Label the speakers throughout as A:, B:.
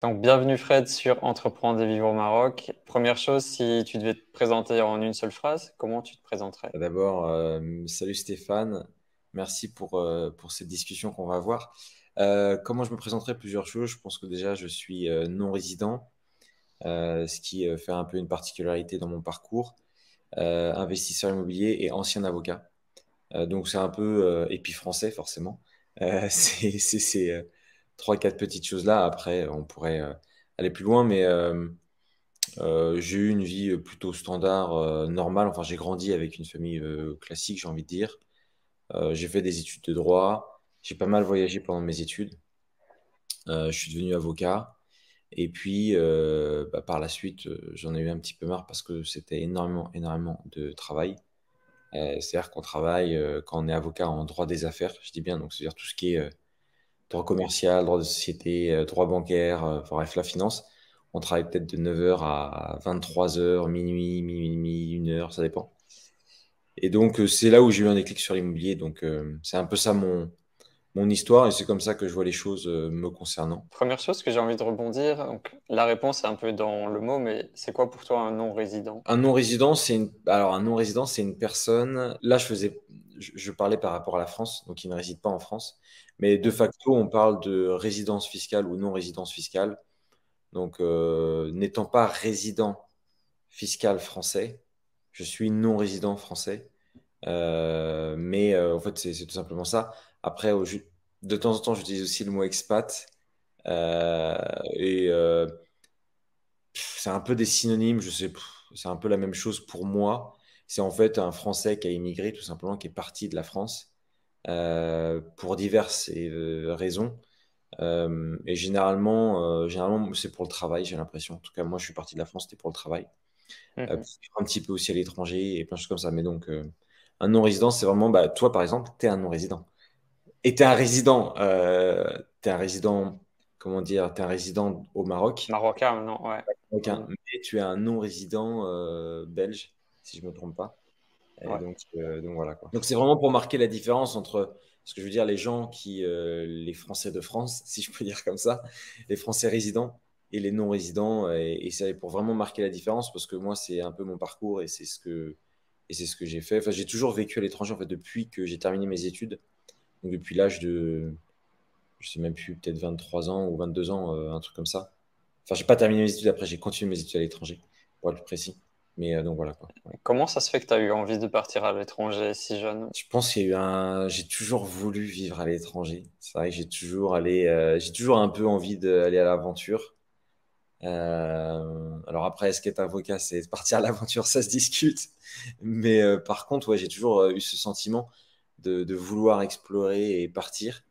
A: Donc, bienvenue Fred sur Entreprendre et vivre au Maroc. Première chose, si tu devais te présenter en une seule phrase, comment tu te présenterais?
B: D'abord, salut Stéphane, merci pour cette discussion qu'on va avoir. Comment je me présenterai plusieurs choses? Je pense que déjà, je suis non-résident, ce qui fait un peu une particularité dans mon parcours, investisseur immobilier et ancien avocat. Donc, c'est un peu épi français, forcément. C'est ces trois, quatre petites choses-là. Après, on pourrait aller plus loin, mais j'ai eu une vie plutôt standard, normale. Enfin, j'ai grandi avec une famille classique, j'ai envie de dire. J'ai fait des études de droit. J'ai pas mal voyagé pendant mes études. Je suis devenu avocat. Et puis, par la suite, j'en ai eu un petit peu marre parce que c'était énormément, énormément de travail. C'est-à-dire qu'on travaille quand on est avocat en droit des affaires, je dis bien, donc c'est-à-dire tout ce qui est droit commercial, droit de société, droit bancaire, enfin bref, la finance. On travaille peut-être de 9 heures à 23 heures, minuit, minuit, 1 heure, ça dépend. Et donc, c'est là où j'ai eu un déclic sur l'immobilier. Donc, c'est un peu ça mon histoire et c'est comme ça que je vois les choses me concernant.
A: Première chose que j'ai envie de rebondir, donc la réponse est un peu dans le mot, mais c'est quoi pour toi un non-résident?
B: Un non-résident, alors un non-résident, c'est une personne. Là, je parlais par rapport à la France, donc il ne réside pas en France. Mais de facto, on parle de résidence fiscale ou non-résidence fiscale. Donc, n'étant pas résident fiscal français, je suis non-résident français. Mais en fait, c'est tout simplement ça. Après, de temps en temps, j'utilise aussi le mot expat. Euh, et c'est un peu des synonymes, je sais, c'est un peu la même chose pour moi. C'est en fait un Français qui a immigré, tout simplement, qui est parti de la France pour diverses raisons. Et généralement c'est pour le travail, j'ai l'impression. En tout cas, moi, je suis parti de la France, c'était pour le travail.
A: Mhm.
B: Pour vivre un petit peu aussi à l'étranger et plein de choses comme ça. Mais donc, un non-résident, c'est vraiment, bah, toi, par exemple, tu es un non-résident. Et t'es un résident, comment dire, t'es un résident au Maroc,
A: Marocain, non, ouais.
B: marocain,
A: Mhm.
B: mais tu es un non-résident belge, si je me trompe pas. Et
A: Ouais.
B: donc voilà quoi. Donc c'est vraiment pour marquer la différence entre, ce que je veux dire, les gens les Français de France, si je peux dire comme ça, les Français résidents et les non-résidents. Et c'est pour vraiment marquer la différence parce que moi, c'est un peu mon parcours et c'est ce que j'ai fait. Enfin, j'ai toujours vécu à l'étranger en fait depuis que j'ai terminé mes études. Donc depuis l'âge de, je sais même plus, peut-être 23 ans ou 22 ans, un truc comme ça. Enfin, j'ai pas terminé mes études après, j'ai continué mes études à l'étranger, pour être plus précis. Mais donc voilà quoi. Ouais.
A: Comment ça se fait que tu as eu envie de partir à l'étranger si jeune?
B: Je pense qu'il y a eu j'ai toujours voulu vivre à l'étranger. C'est vrai que j'ai toujours un peu envie d'aller à l'aventure. Alors après, est-ce qu'être avocat, c'est partir à l'aventure, ça se discute. Mais par contre, ouais, j'ai toujours eu ce sentiment de vouloir explorer et partir.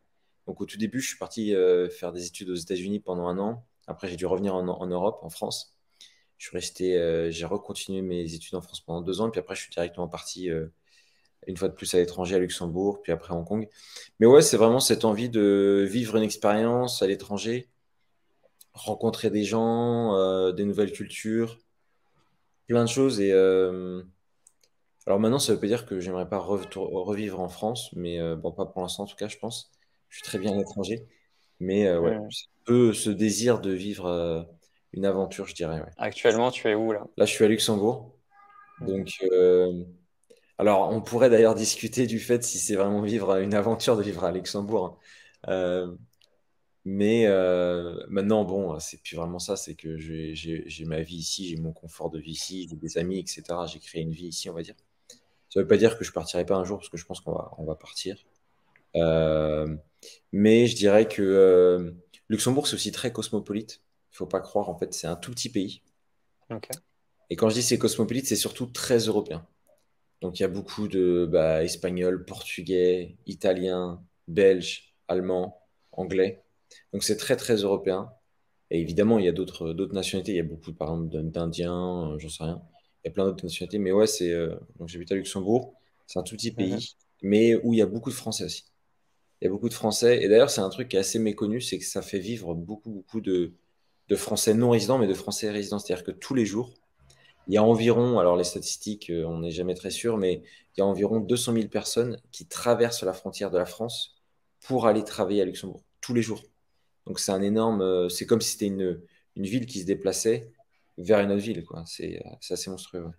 B: Donc au tout début, je suis parti faire des études aux États-Unis pendant un an. Après, j'ai dû revenir en Europe, en France. J'ai recontinué mes études en France pendant 2 ans, puis après, je suis directement parti une fois de plus à l'étranger, à Luxembourg, puis après Hong Kong. Mais ouais, c'est vraiment cette envie de vivre une expérience à l'étranger, rencontrer des gens, des nouvelles cultures, plein de choses. Et alors maintenant, ça veut pas dire que j'aimerais pas revivre en France, mais bon, pas pour l'instant en tout cas, je pense. Je suis très bien à l'étranger, mais ouais,
A: Mhm.
B: c'est un peu ce désir de vivre une aventure, je dirais. Ouais.
A: Actuellement, tu es où là?
B: Là, je suis à Luxembourg,
A: Mhm.
B: donc alors on pourrait d'ailleurs discuter du fait si c'est vraiment vivre une aventure de vivre à Luxembourg, hein. Mais maintenant, bon, c'est plus vraiment ça, c'est que j'ai ma vie ici, j'ai mon confort de vie ici, j'ai des amis, etc. J'ai créé une vie ici, on va dire. Ça veut pas dire que je partirai pas un jour, parce que je pense qu'on va partir. Euh, mais je dirais que Luxembourg, c'est aussi très cosmopolite. Il faut pas croire, en fait, c'est un tout petit pays.
A: Ok.
B: Et quand je dis c'est cosmopolite, c'est surtout très européen. Donc il y a beaucoup de espagnol, portugais, italien, belge, allemand, anglais. Donc c'est très très européen. Et évidemment, il y a d'autres nationalités. Il y a beaucoup, par exemple, d'Indiens, j'en sais rien. Il y a plein d'autres nationalités. Mais ouais, donc j'habite à Luxembourg. C'est un tout petit
A: Mhm.
B: pays, mais où il y a beaucoup de Français aussi. Il y a beaucoup de Français. Et d'ailleurs, c'est un truc qui est assez méconnu, c'est que ça fait vivre beaucoup, beaucoup de Français non résidents, mais de Français résidents. C'est-à-dire que tous les jours, il y a environ, alors les statistiques, on n'est jamais très sûr, mais il y a environ 200 000 personnes qui traversent la frontière de la France pour aller travailler à Luxembourg, tous les jours. Donc c'est un énorme, c'est comme si c'était une ville qui se déplaçait vers une autre ville, quoi. C'est assez monstrueux. Ouais.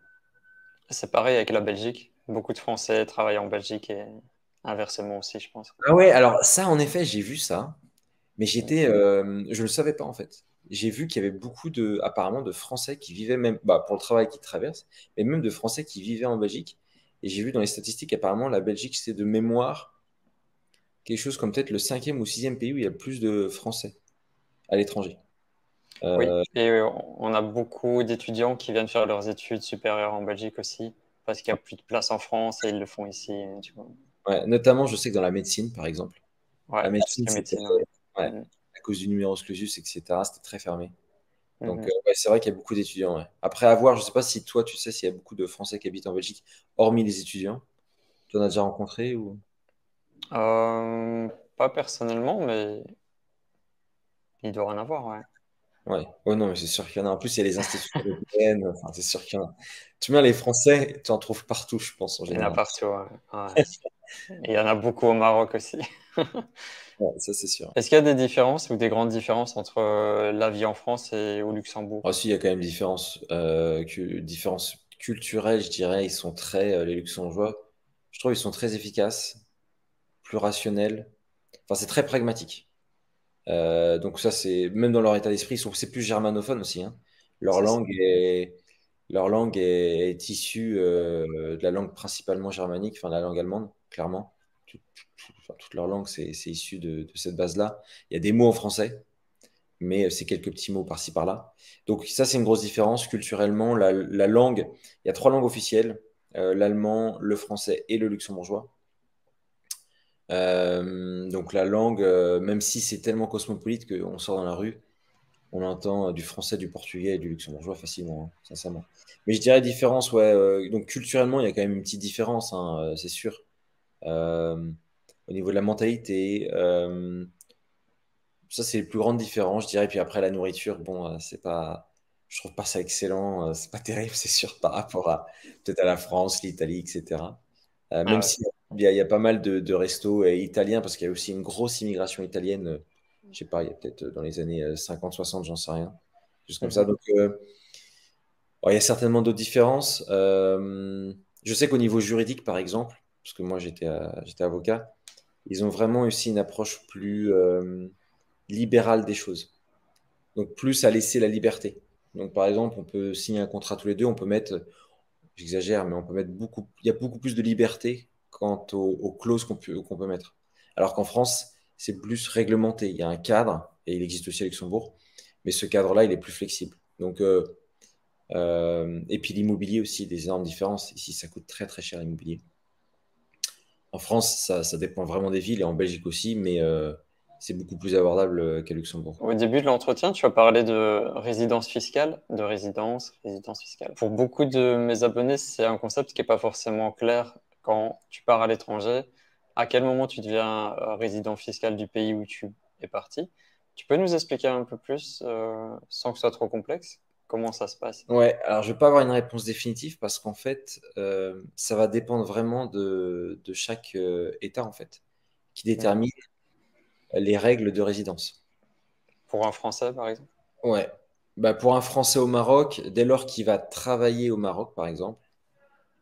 A: C'est pareil avec la Belgique. Beaucoup de Français travaillent en Belgique et inversement aussi, je pense.
B: Ah ouais, alors ça, en effet, j'ai vu ça, mais
A: Mm.
B: je ne le savais pas en fait. J'ai vu qu'il y avait beaucoup apparemment, de Français qui vivaient même, bah, pour le travail qu'ils traversent, mais même de Français qui vivaient en Belgique. Et j'ai vu dans les statistiques, apparemment, la Belgique, c'est de mémoire quelque chose comme peut-être le cinquième ou sixième pays où il y a le plus de Français à l'étranger.
A: Oui,
B: Euh,
A: et on a beaucoup d'étudiants qui viennent faire leurs études supérieures en Belgique aussi, parce qu'il n'y a plus de place en France et ils le font ici, tu vois.
B: ouais, notamment, je sais que dans la médecine, par exemple,
A: Ouais,
B: la
A: tout ce
B: médecine,
A: qui est
B: c'était
A: médecine, ouais.
B: ouais,
A: Mhm.
B: à cause du numerus clausus, etc., c'était très fermé. Donc,
A: Mhm.
B: ouais, c'est vrai qu'il y a beaucoup d'étudiants. Ouais. Après, à voir, je ne sais pas si toi, tu sais s'il y a beaucoup de Français qui habitent en Belgique, hormis les étudiants. Tu en as déjà rencontré ou...
A: Euh, Pas personnellement, mais il doit en avoir, ouais.
B: Ouais. Ouais, non, mais c'est sûr qu'il y en a. En plus, il y a les institutions européennes. Enfin, c'est sûr qu'il y en a. Tu vois, les Français, tu en trouves partout, je pense, en
A: Il y en a
B: général.
A: partout, ouais. Ouais. Et il y en a beaucoup au Maroc aussi.
B: Ouais, ça, c'est sûr.
A: Est-ce qu'il y a des différences ou des grandes différences entre la vie en France et au Luxembourg?
B: Aussi, il y a quand même différences culturelles, je dirais. Ils sont très, les Luxembourgeois, je trouve, ils sont très efficaces, plus rationnels. Enfin, c'est très pragmatique. Donc ça, c'est même dans leur état d'esprit, c'est plus germanophone aussi, hein. Leur
A: C'est ça.
B: langue est, leur langue est issue de la langue principalement germanique, enfin la langue allemande, clairement. Enfin, toute leur langue, c'est issu de cette base-là. Il y a des mots en français, mais c'est quelques petits mots par-ci par-là. Donc ça, c'est une grosse différence culturellement. La langue, il y a trois langues officielles, l'allemand, le français et le luxembourgeois. Donc la langue, même si c'est tellement cosmopolite qu'on sort dans la rue, on entend du français, du portugais et du luxembourgeois facilement, hein, sincèrement. Mais je dirais différence, ouais. Donc culturellement, il y a quand même une petite différence, hein, c'est sûr. Euh, Au niveau de la mentalité, ça c'est les plus grandes différences, je dirais. Puis après la nourriture, bon, c'est pas, je trouve pas ça excellent, c'est pas terrible, c'est sûr, par rapport à peut-être à la France, l'Italie, etc.
A: Ah
B: Même
A: ouais.
B: si il y a pas mal de restos italiens, parce qu'il y a aussi une grosse immigration italienne. Je sais pas, il y a peut-être dans les années 50-60, j'en sais rien. Juste comme ça.
A: Mhm.
B: Donc, bon, il y a certainement d'autres différences. Je sais qu'au niveau juridique, par exemple, parce que moi j'étais avocat, ils ont vraiment aussi une approche plus libérale des choses. Donc, plus à laisser la liberté. Donc, par exemple, on peut signer un contrat tous les deux, on peut mettre, j'exagère, mais on peut mettre il y a beaucoup plus de liberté quant aux clauses qu'on peut mettre. Alors qu'en France, c'est plus réglementé. Il y a un cadre, et il existe aussi à Luxembourg, mais ce cadre-là, il est plus flexible. Donc, et puis l'immobilier aussi, des énormes différences. Ici, ça coûte très très cher l'immobilier. En France, ça dépend vraiment des villes, et en Belgique aussi, mais c'est beaucoup plus abordable qu'à Luxembourg.
A: Au début de l'entretien, tu as parlé de résidence fiscale, de résidence fiscale. Pour beaucoup de mes abonnés, c'est un concept qui n'est pas forcément clair quand tu pars à l'étranger. À quel moment tu deviens résident fiscal du pays où tu es parti? Tu peux nous expliquer un peu plus, sans que ce soit trop complexe, comment ça se passe?
B: Ouais, alors je ne vais pas avoir une réponse définitive parce qu'en fait, ça va dépendre vraiment de chaque État, en fait, qui
A: Mhm.
B: détermine les règles de résidence.
A: Pour un Français, par exemple?
B: Ouais. Bah, pour un Français au Maroc, dès lors qu'il va travailler au Maroc, par exemple,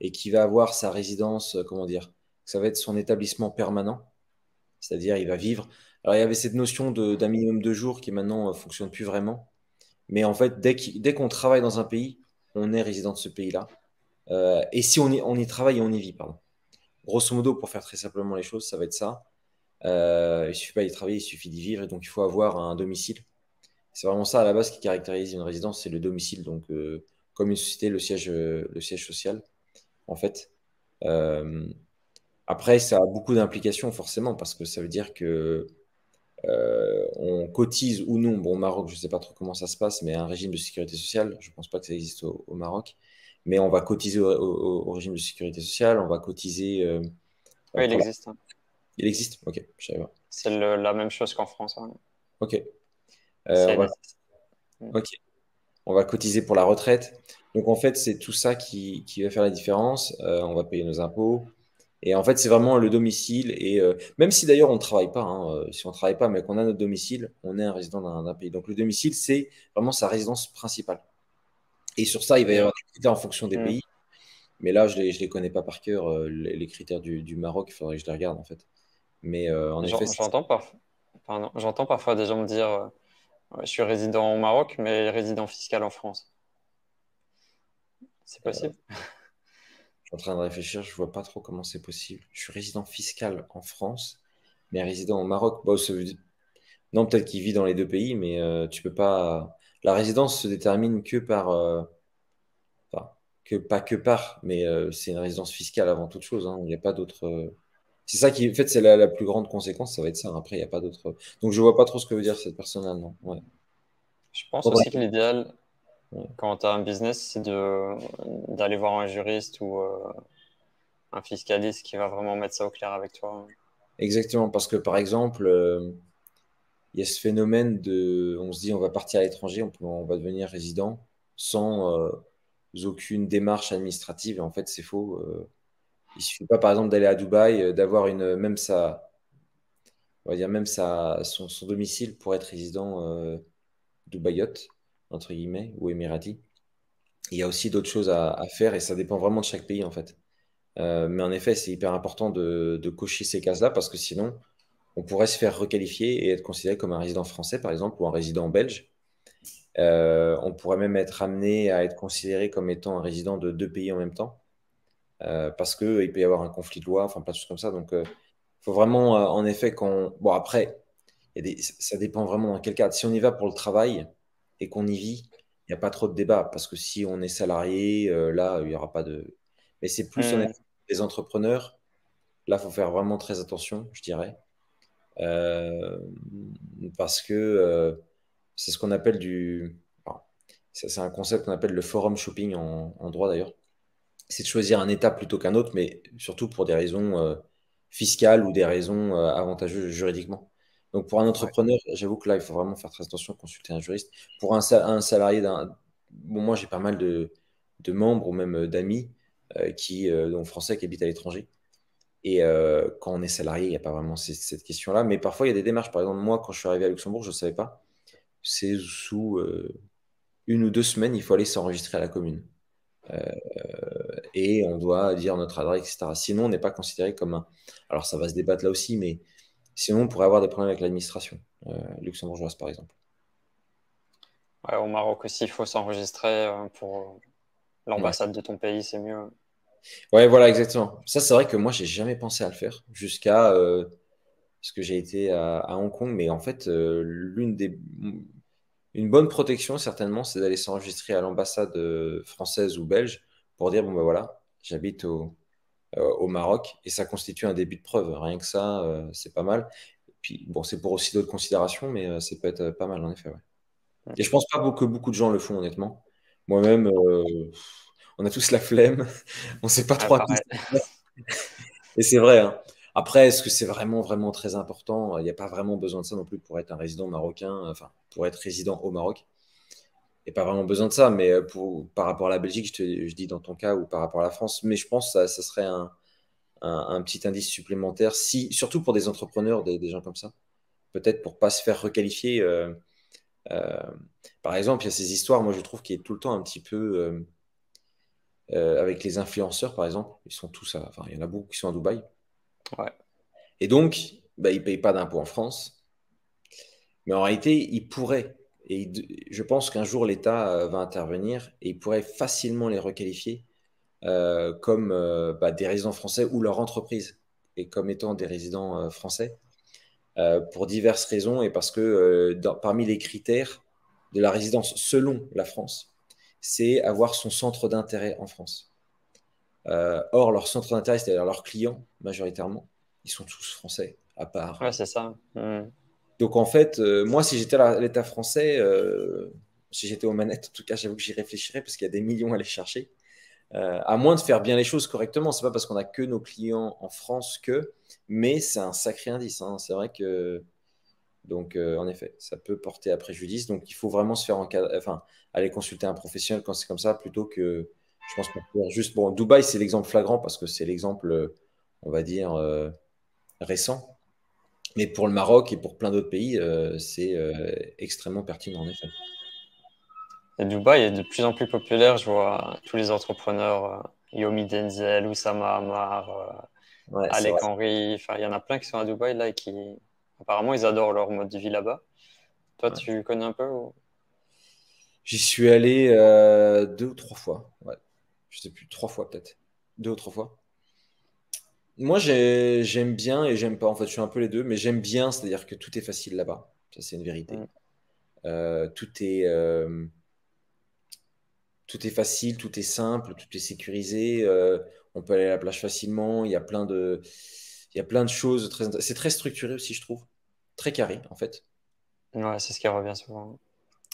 B: et qu'il va avoir sa résidence, comment dire, ça va être son établissement permanent, c'est-à-dire il va vivre. Alors il y avait cette notion d'un minimum de jours qui maintenant fonctionne plus vraiment, mais en fait, dès qu'on travaille dans un pays, on est résident de ce pays-là. Et si on y travaille et on y vit, pardon. Grosso modo, pour faire très simplement les choses, ça va être ça. Il suffit pas d'y travailler, il suffit d'y vivre, et donc il faut avoir un domicile. C'est vraiment ça à la base qui caractérise une résidence, c'est le domicile. Donc, comme une société, le siège social, en fait. Euh, Après, ça a beaucoup d'implications forcément, parce que ça veut dire que on cotise ou non. Bon, au Maroc, je ne sais pas trop comment ça se passe, mais un régime de sécurité sociale, je ne pense pas que ça existe au Maroc. Mais on va cotiser au régime de sécurité sociale, on va cotiser
A: Oui, il
B: pour la...
A: existe, hein.
B: Il existe? Ok, je savais pas.
A: C'est la même chose qu'en France, hein.
B: Ok. On va...
A: CNSS.
B: ok. On va cotiser pour la retraite. Donc en fait, c'est tout ça qui va faire la différence. On va payer nos impôts. Et en fait, c'est vraiment le domicile. Et même si d'ailleurs on ne travaille pas, hein, si on ne travaille pas, mais qu'on a notre domicile, on est un résident d'un pays. Donc le domicile, c'est vraiment sa résidence principale. Et sur ça, il va y
A: Et,
B: avoir des critères en fonction des
A: hmm,
B: pays. Mais là, je les connais pas par cœur, les critères du Maroc. Il faudrait que je les regarde, en fait. Mais en effet,
A: j'entends parfois des gens me dire ouais, je suis résident au Maroc, mais résident fiscal en France. C'est
B: je
A: possible?
B: suis en train de réfléchir. Je vois pas trop comment c'est possible. Je suis résident fiscal en France, mais résident au Maroc. Bon, non, peut-être qu'il vit dans les deux pays, mais tu peux pas. La résidence se détermine que par. Enfin, pas que par, mais c'est une résidence fiscale avant toute chose, hein. Il n'y a pas d'autre. C'est ça qui, en fait, c'est la plus grande conséquence, ça va être ça. Après, il n'y a pas d'autre. Donc, je vois pas trop ce que veut dire cette personne-là, non. Ouais.
A: Je pense
B: Faudrait-
A: aussi que l'idéal,
B: ouais.
A: quand tu as un business, c'est d'aller voir un juriste ou un fiscaliste qui va vraiment mettre ça au clair avec toi.
B: Exactement, parce que par exemple, il y a ce phénomène de, on se dit, on va partir à l'étranger, on va devenir résident sans aucune démarche administrative. Et en fait, c'est faux. Il suffit pas, par exemple, d'aller à Dubaï, d'avoir même on va dire même son domicile pour être résident dubaïote, entre guillemets, ou émirati. Il y a aussi d'autres choses à faire et ça dépend vraiment de chaque pays, en fait. Mais en effet, c'est hyper important de cocher ces cases-là parce que sinon, on pourrait se faire requalifier et être considéré comme un résident français, par exemple, ou un résident belge. On pourrait même être amené à être considéré comme étant un résident de deux pays en même temps, parce qu'il peut y avoir un conflit de loi, enfin plein de choses comme ça. Donc, il faut vraiment, en effet, qu'on. Bon, après, ça dépend vraiment dans quel cadre. Si on y va pour le travail et qu'on y vit, il n'y a pas trop de débat, parce que si on est salarié, là, il n'y aura pas de. Mais c'est plus, en
A: Hmm.
B: effet, les entrepreneurs. Là, il faut faire vraiment très attention, je dirais. Euh, Parce que c'est ce qu'on appelle enfin, c'est un concept qu'on appelle le forum shopping en droit d'ailleurs. C'est de choisir un État plutôt qu'un autre, mais surtout pour des raisons fiscales ou des raisons avantageuses juridiquement. Donc pour un
A: Ouais.
B: entrepreneur, j'avoue que là, il faut vraiment faire très attention, consulter un juriste. Pour un salarié Bon, moi, j'ai pas mal de membres ou même d'amis donc français qui habitent à l'étranger. Et quand on est salarié, il n'y a pas vraiment cette question-là. Mais parfois, il y a des démarches. Par exemple, moi, quand je suis arrivé à Luxembourg, je ne savais pas. C'est sous une ou deux semaines, il faut aller s'enregistrer à la commune. Euh, et on doit dire notre adresse, etc. Sinon, on n'est pas considéré comme un. Alors, ça va se débattre là aussi, mais sinon, on pourrait avoir des problèmes avec l'administration luxembourgeoise, par exemple.
A: Ouais, au Maroc aussi, il faut s'enregistrer pour
B: Ouais.
A: l'ambassade de ton pays, c'est mieux.
B: Ouais, voilà, exactement. Ça, c'est vrai que moi, j'ai jamais pensé à le faire jusqu'à parce que j'ai été à Hong Kong, mais en fait, une bonne protection, certainement, c'est d'aller s'enregistrer à l'ambassade française ou belge pour dire, bon, ben voilà, j'habite au Maroc et ça constitue un début de preuve. Rien que ça, c'est pas mal. Et puis, bon, c'est pour aussi d'autres considérations, mais ça peut être pas mal, en effet, ouais. Et je pense pas que beaucoup de gens le font, honnêtement. Moi-même, on a tous la flemme, on sait pas
A: Ouais,
B: trop à quoi
A: pareil.
B: ça sert. Et c'est vrai, hein. Après, est-ce que c'est vraiment, vraiment très important? Il n'y a pas vraiment besoin de ça non plus pour être un résident marocain, enfin, pour être résident au Maroc. Il n'y a pas vraiment besoin de ça, mais par rapport à la Belgique, je dis dans ton cas, ou par rapport à la France, mais je pense que ça serait un petit indice supplémentaire, surtout pour des entrepreneurs, des gens comme ça. Peut-être pour pas se faire requalifier. Euh, Par exemple, il y a ces histoires, moi je trouve qu'il est tout le temps un petit peu avec les influenceurs, par exemple. Ils sont tous, enfin, il y en a beaucoup qui sont à Dubaï.
A: Ouais.
B: Et donc, bah, ils ne payent pas d'impôts en France. Mais en réalité, ils pourraient. Et je pense qu'un jour, l'État va intervenir et il pourrait facilement les requalifier comme bah, des résidents français ou leur entreprise et comme étant des résidents français pour diverses raisons et parce que parmi les critères de la résidence selon la France, c'est avoir son centre d'intérêt en France. Or, leur centre d'intérêt, c'est-à-dire leurs clients majoritairement, ils sont tous français, à part.
A: Ouais, c'est ça. Hmm.
B: Donc en fait, moi, si j'étais à l'État français, si j'étais aux manettes, en tout cas, j'avoue que j'y réfléchirais parce qu'il y a des millions à aller chercher. À moins de faire bien les choses correctement. C'est pas parce qu'on a que nos clients en France mais c'est un sacré indice, hein. C'est vrai que donc en effet, ça peut porter à préjudice. Donc il faut vraiment se faire enfin aller consulter un professionnel quand c'est comme ça, plutôt que je pense qu'on peut juste bon Dubaï c'est l'exemple flagrant parce que c'est l'exemple on va dire, récent. Mais pour le Maroc et pour plein d'autres pays, c'est extrêmement pertinent, en effet.
A: Et Dubaï est de plus en plus populaire. Je vois tous les entrepreneurs, Yomi Denzel, Oussama Ammar,
B: Ouais, c'est vrai.
A: Alec Henry. Enfin, il y en a plein qui sont à Dubaï là et qui, apparemment, ils adorent leur mode de vie là-bas. Toi,
B: Ouais.
A: tu connais un peu
B: J'y suis allé 2 ou 3 fois. Ouais. Je sais plus, 3 fois peut-être. 2 ou 3 fois. Moi, j'aime bien et j'aime pas. En fait, je suis un peu les deux, mais j'aime bien, c'est-à-dire que tout est facile là-bas. Ça, c'est une vérité.
A: Mm.
B: Euh, tout est, euh, tout est facile, tout est simple, tout est sécurisé. On peut aller à la plage facilement. Il y a plein de choses c'est très structuré aussi, je trouve. Très carré, en fait.
A: Ouais, c'est ce qui revient souvent.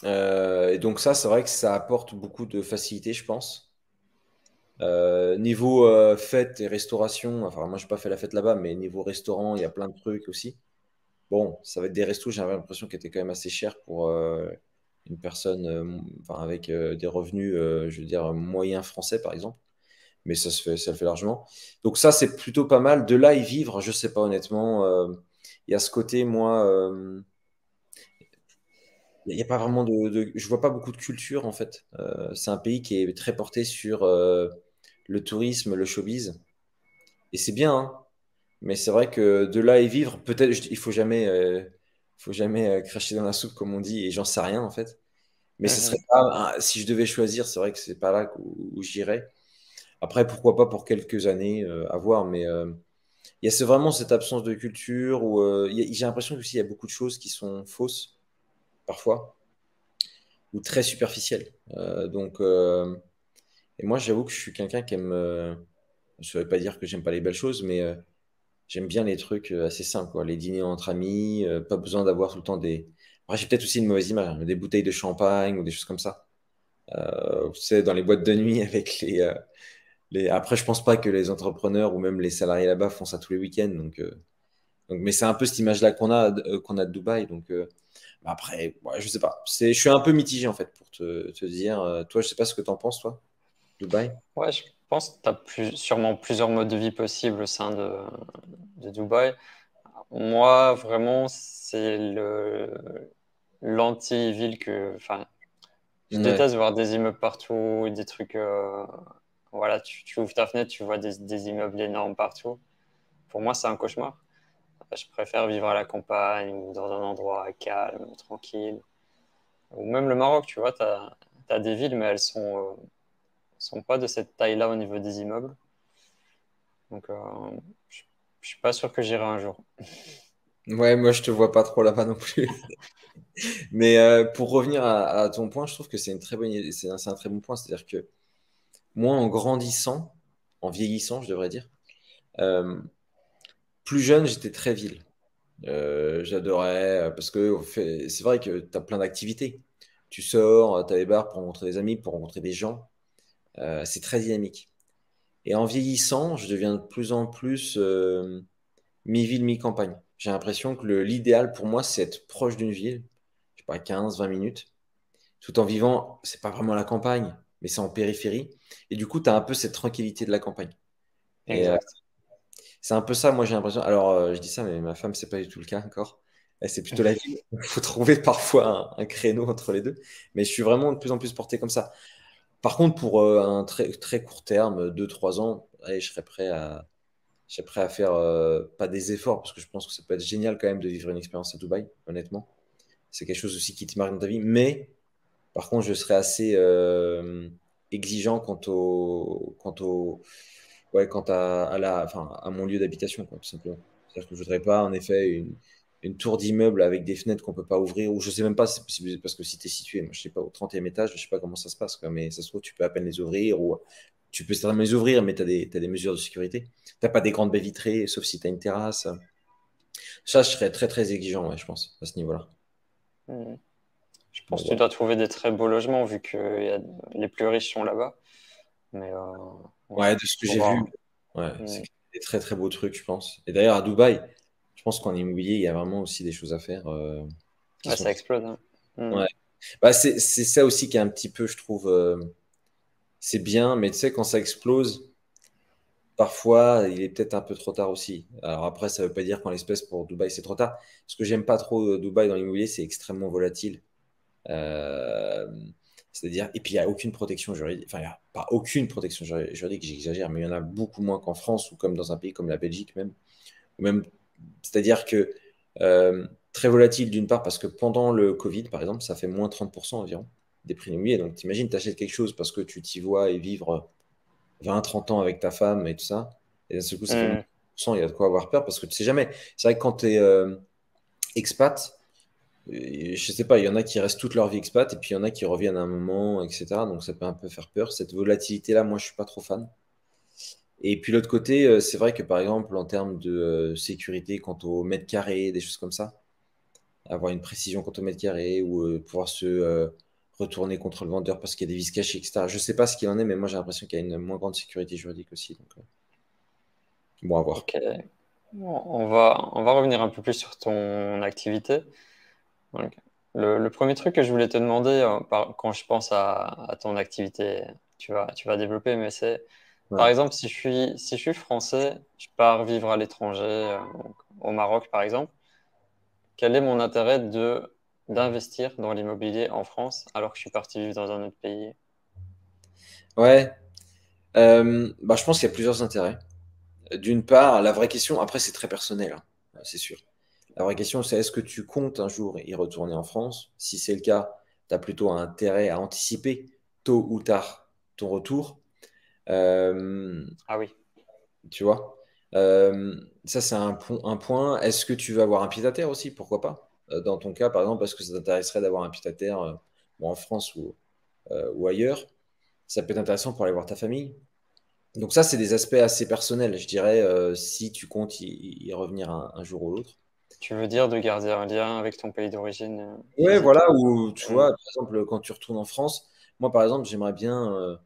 B: Et donc ça, c'est vrai que ça apporte beaucoup de facilité, je pense. Niveau fête et restauration, enfin moi j'ai pas fait la fête là-bas, mais niveau restaurant, il y a plein de trucs aussi. Bon, ça va être des restos, j'avais l'impression qu'ils étaient quand même assez chers pour une personne enfin, avec des revenus, je veux dire, moyens français par exemple. Mais ça le fait largement. Donc ça, c'est plutôt pas mal. De là y vivre, je sais pas honnêtement. Il y a ce côté, moi, il y a pas vraiment je vois pas beaucoup de culture en fait. C'est un pays qui est très porté sur le tourisme, le showbiz. Et c'est bien, hein. Mais c'est vrai que de là y vivre, peut-être, il faut jamais cracher dans la soupe comme on dit, et j'en sais rien en fait. Mais ce serait
A: Mhm.
B: pas, si je devais choisir, c'est vrai que c'est pas là où j'irais. Après, pourquoi pas pour quelques années à voir, mais il y a vraiment cette absence de culture où j'ai l'impression qu'il y a beaucoup de choses qui sont fausses parfois ou très superficielles. Donc, et moi, j'avoue que je suis quelqu'un qui aime. Je ne veut pas dire que j'aime pas les belles choses, mais j'aime bien les trucs assez simples, quoi. Les dîners entre amis, pas besoin d'avoir tout le temps des. Après, j'ai peut-être aussi une mauvaise image, hein, mais des bouteilles de champagne ou des choses comme ça. Tu sais, dans les boîtes de nuit avec les. Après, je pense pas que les entrepreneurs ou même les salariés là-bas font ça tous les week-ends. Mais c'est un peu cette image-là qu'on a de Dubaï. Donc, après, ouais, je sais pas. Je suis un peu mitigé en fait pour te dire. Toi, je sais pas ce que tu en penses, toi, Dubaï.
A: Ouais, je pense que tu as sûrement plusieurs modes de vie possibles au sein de Dubaï. Moi, vraiment, c'est l'anti-ville enfin, je
B: Ouais.
A: déteste voir des immeubles partout, des trucs, voilà, tu ouvres ta fenêtre, tu vois des immeubles énormes partout. Pour moi, c'est un cauchemar. Je préfère vivre à la campagne ou dans un endroit calme, tranquille. Ou même le Maroc, tu vois, tu as des villes, mais elles sont pas de cette taille-là au niveau des immeubles. Donc, je, je suis pas sûr que j'irai un jour.
B: Ouais, moi je te vois pas trop là-bas non plus. Mais pour revenir à ton point, je trouve que c'est une très bonne, c'est un très bon point. C'est-à-dire que moi, en grandissant, en vieillissant, je devrais dire, euh, plus jeune, j'étais très ville. J'adorais parce que c'est vrai que tu as plein d'activités. Tu sors, tu as des bars pour rencontrer des amis, pour rencontrer des gens. C'est très dynamique. Et en vieillissant, je deviens de plus en plus mi-ville, mi-campagne. J'ai l'impression que l'idéal pour moi, c'est être proche d'une ville, je sais pas, 15, 20 minutes, tout en vivant, c'est pas vraiment la campagne, mais c'est en périphérie. Et du coup, tu as un peu cette tranquillité de la campagne. Et
A: Exact.
B: c'est un peu ça, moi, j'ai l'impression. Alors, je dis ça, mais ma femme, c'est pas du tout le cas encore. Elle, c'est plutôt la ville. Il faut trouver parfois un créneau entre les deux. Mais je suis vraiment de plus en plus porté comme ça. Par contre, pour un très, très court terme, 2, 3 ans, allez, je serais prêt à faire pas des efforts, parce que je pense que ça peut être génial quand même de vivre une expérience à Dubaï, honnêtement. C'est quelque chose aussi qui te marque dans ta vie. Mais par contre, je serais assez exigeant enfin, à mon lieu d'habitation, quoi, tout simplement. C'est-à-dire que je voudrais pas, en effet, une tour d'immeuble avec des fenêtres qu'on peut pas ouvrir, ou je sais même pas si c'est possible, parce que si tu es situé, moi, je sais pas, au 30e étage, je sais pas comment ça se passe, quoi, mais ça se trouve, tu peux à peine les ouvrir, ou tu peux certainement les ouvrir, mais t'as des mesures de sécurité. T'as pas des grandes baies vitrées, sauf si tu as une terrasse. Ça, je serais très, très exigeant, ouais, je pense, à ce niveau-là.
A: Hmm. Je
B: Donc,
A: pense que tu
B: voilà.
A: dois trouver des très beaux logements vu que les plus riches sont là-bas. Mais ouais,
B: Ouais, de ce que
A: faut
B: j'ai vu,
A: voir.
B: ouais, c'est
A: Hmm.
B: des très très beaux trucs, je pense. Et d'ailleurs, à Dubaï, je pense qu'en immobilier, il y a vraiment aussi des choses à faire qui
A: Ouais,
B: sont.
A: ça explose, hein. Hmm.
B: Ouais. Bah, c'est ça aussi qui est un petit peu, je trouve, c'est bien, mais tu sais, quand ça explose, parfois, il est peut-être un peu trop tard aussi. Alors après, ça ne veut pas dire qu'en l'espèce pour Dubaï, c'est trop tard. Ce que j'aime pas trop Dubaï dans l'immobilier, c'est extrêmement volatile. Euh, C'est-à-dire, et puis il n'y a aucune protection juridique, enfin, il n'y a pas aucune protection juridique, j'exagère, mais il y en a beaucoup moins qu'en France ou comme dans un pays comme la Belgique même. Ou même, c'est-à-dire que très volatile d'une part parce que pendant le Covid, par exemple, ça fait moins 30% environ des prix immobiliers. Donc t'imagines, tu achètes quelque chose parce que tu t'y vois et vivre 20-30 ans avec ta femme et tout ça. Et d'un seul coup, ça fait moins
A: Hmm.
B: 30%, il y a de quoi avoir peur parce que tu sais jamais. C'est vrai que quand tu es expat, je sais pas, il y en a qui restent toute leur vie expat et puis il y en a qui reviennent à un moment, etc. Donc ça peut un peu faire peur. Cette volatilité-là, moi, je suis pas trop fan. Et puis l'autre côté, c'est vrai que par exemple, en termes de sécurité quant au mètre carré, des choses comme ça, avoir une précision quant au mètre carré ou pouvoir se retourner contre le vendeur parce qu'il y a des vis cachées, etc. Je sais pas ce qu'il en est, mais moi j'ai l'impression qu'il y a une moins grande sécurité juridique aussi. Donc, bon, à voir.
A: Ok. On va revenir un peu plus sur ton activité. Donc, le premier truc que je voulais te demander quand je pense à ton activité, tu vas développer, mais c'est, par
B: Ouais.
A: exemple, si je suis français, je pars vivre à l'étranger, donc au Maroc par exemple, quel est mon intérêt d'investir dans l'immobilier en France alors que je suis parti vivre dans un autre pays?
B: Ouais. Bah, je pense qu'il y a plusieurs intérêts. D'une part, la vraie question, après c'est très personnel, hein, c'est sûr. La vraie question, c'est est-ce que tu comptes un jour y retourner en France? Si c'est le cas, tu as plutôt un intérêt à anticiper tôt ou tard ton retour. Euh,
A: Ah oui.
B: Tu vois? Ça, c'est un point. Est-ce que tu veux avoir un pied-à-terre aussi? Pourquoi pas? Dans ton cas, par exemple, parce que ça t'intéresserait d'avoir un pied-à-terre bon, en France ou ailleurs. Ça peut être intéressant pour aller voir ta famille. Donc ça, c'est des aspects assez personnels, je dirais, si tu comptes y revenir un jour ou l'autre.
A: Tu veux dire de garder un lien avec ton pays d'origine
B: Ouais,
A: physique?
B: voilà, ou tu
A: Hmm.
B: vois, par exemple, quand tu retournes en France, moi, par exemple, j'aimerais bien,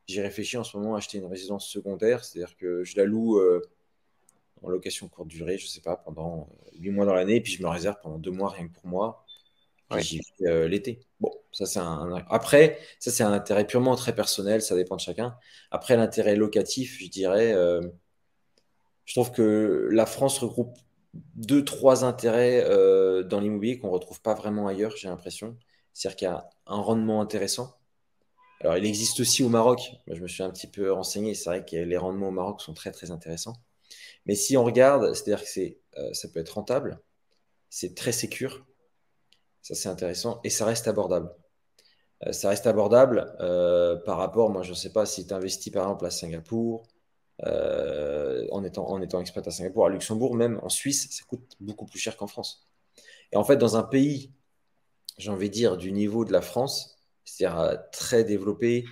B: j'y réfléchis en ce moment, acheter une résidence secondaire, c'est-à-dire que je la loue en location courte durée, je sais pas, pendant 8 mois dans l'année, et puis je me réserve pendant 2 mois rien que pour moi, puis
A: Oui.
B: j'y vais l'été. Bon, ça c'est Après, ça c'est un intérêt purement très personnel, ça dépend de chacun. Après, l'intérêt locatif, je dirais, je trouve que la France regroupe deux, trois intérêts dans l'immobilier qu'on retrouve pas vraiment ailleurs, j'ai l'impression. C'est-à-dire qu'il y a un rendement intéressant. Alors, il existe aussi au Maroc. Moi, je me suis un petit peu renseigné. C'est vrai que les rendements au Maroc sont très, très intéressants. Mais si on regarde, c'est-à-dire que ça peut être rentable, c'est très sécure, ça c'est intéressant, et ça reste abordable. Ça reste abordable par rapport, moi je ne sais pas si tu investis par exemple à Singapour, en étant expat à Singapour, à Luxembourg, même en Suisse, ça coûte beaucoup plus cher qu'en France. Et en fait, dans un pays, j'ai envie de dire, du niveau de la France, c'est-à-dire très développé,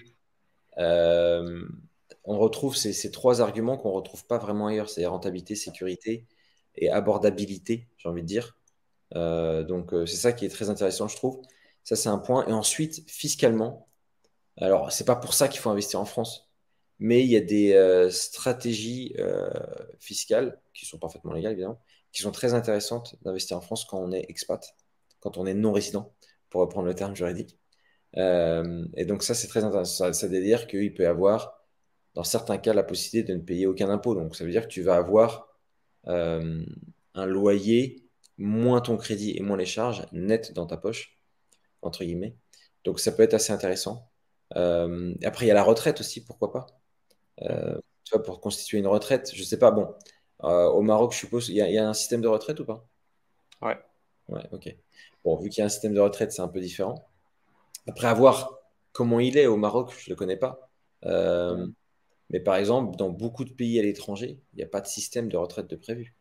B: euh, on retrouve ces trois arguments qu'on ne retrouve pas vraiment ailleurs, c'est rentabilité, sécurité et abordabilité, j'ai envie de dire. Donc, c'est ça qui est très intéressant, je trouve. Ça, c'est un point. Et ensuite, fiscalement, alors, c'est pas pour ça qu'il faut investir en France, mais il y a des stratégies fiscales qui sont parfaitement légales, évidemment, qui sont très intéressantes d'investir en France quand on est expat, quand on est non-résident, pour reprendre le terme juridique. Et donc, ça, c'est très intéressant. Ça veut dire qu'il peut y avoir, dans certains cas, la possibilité de ne payer aucun impôt. Donc, ça veut dire que tu vas avoir euh, un loyer, moins ton crédit et moins les charges, net dans ta poche, entre guillemets. Donc ça peut être assez intéressant. Après, il y a la retraite aussi, pourquoi pas.
A: Mhm.
B: Tu vois, pour constituer une retraite, je sais pas, bon, au Maroc, je suppose, il y a un système de retraite ou pas?
A: Ouais.
B: Ouais, ok. Bon, vu qu'il y a un système de retraite, c'est un peu différent. Après, à voir comment il est au Maroc, je ne le connais pas. Euh,
A: Mhm.
B: mais par exemple, dans beaucoup de pays à l'étranger, il n'y a pas de système de retraite de prévu.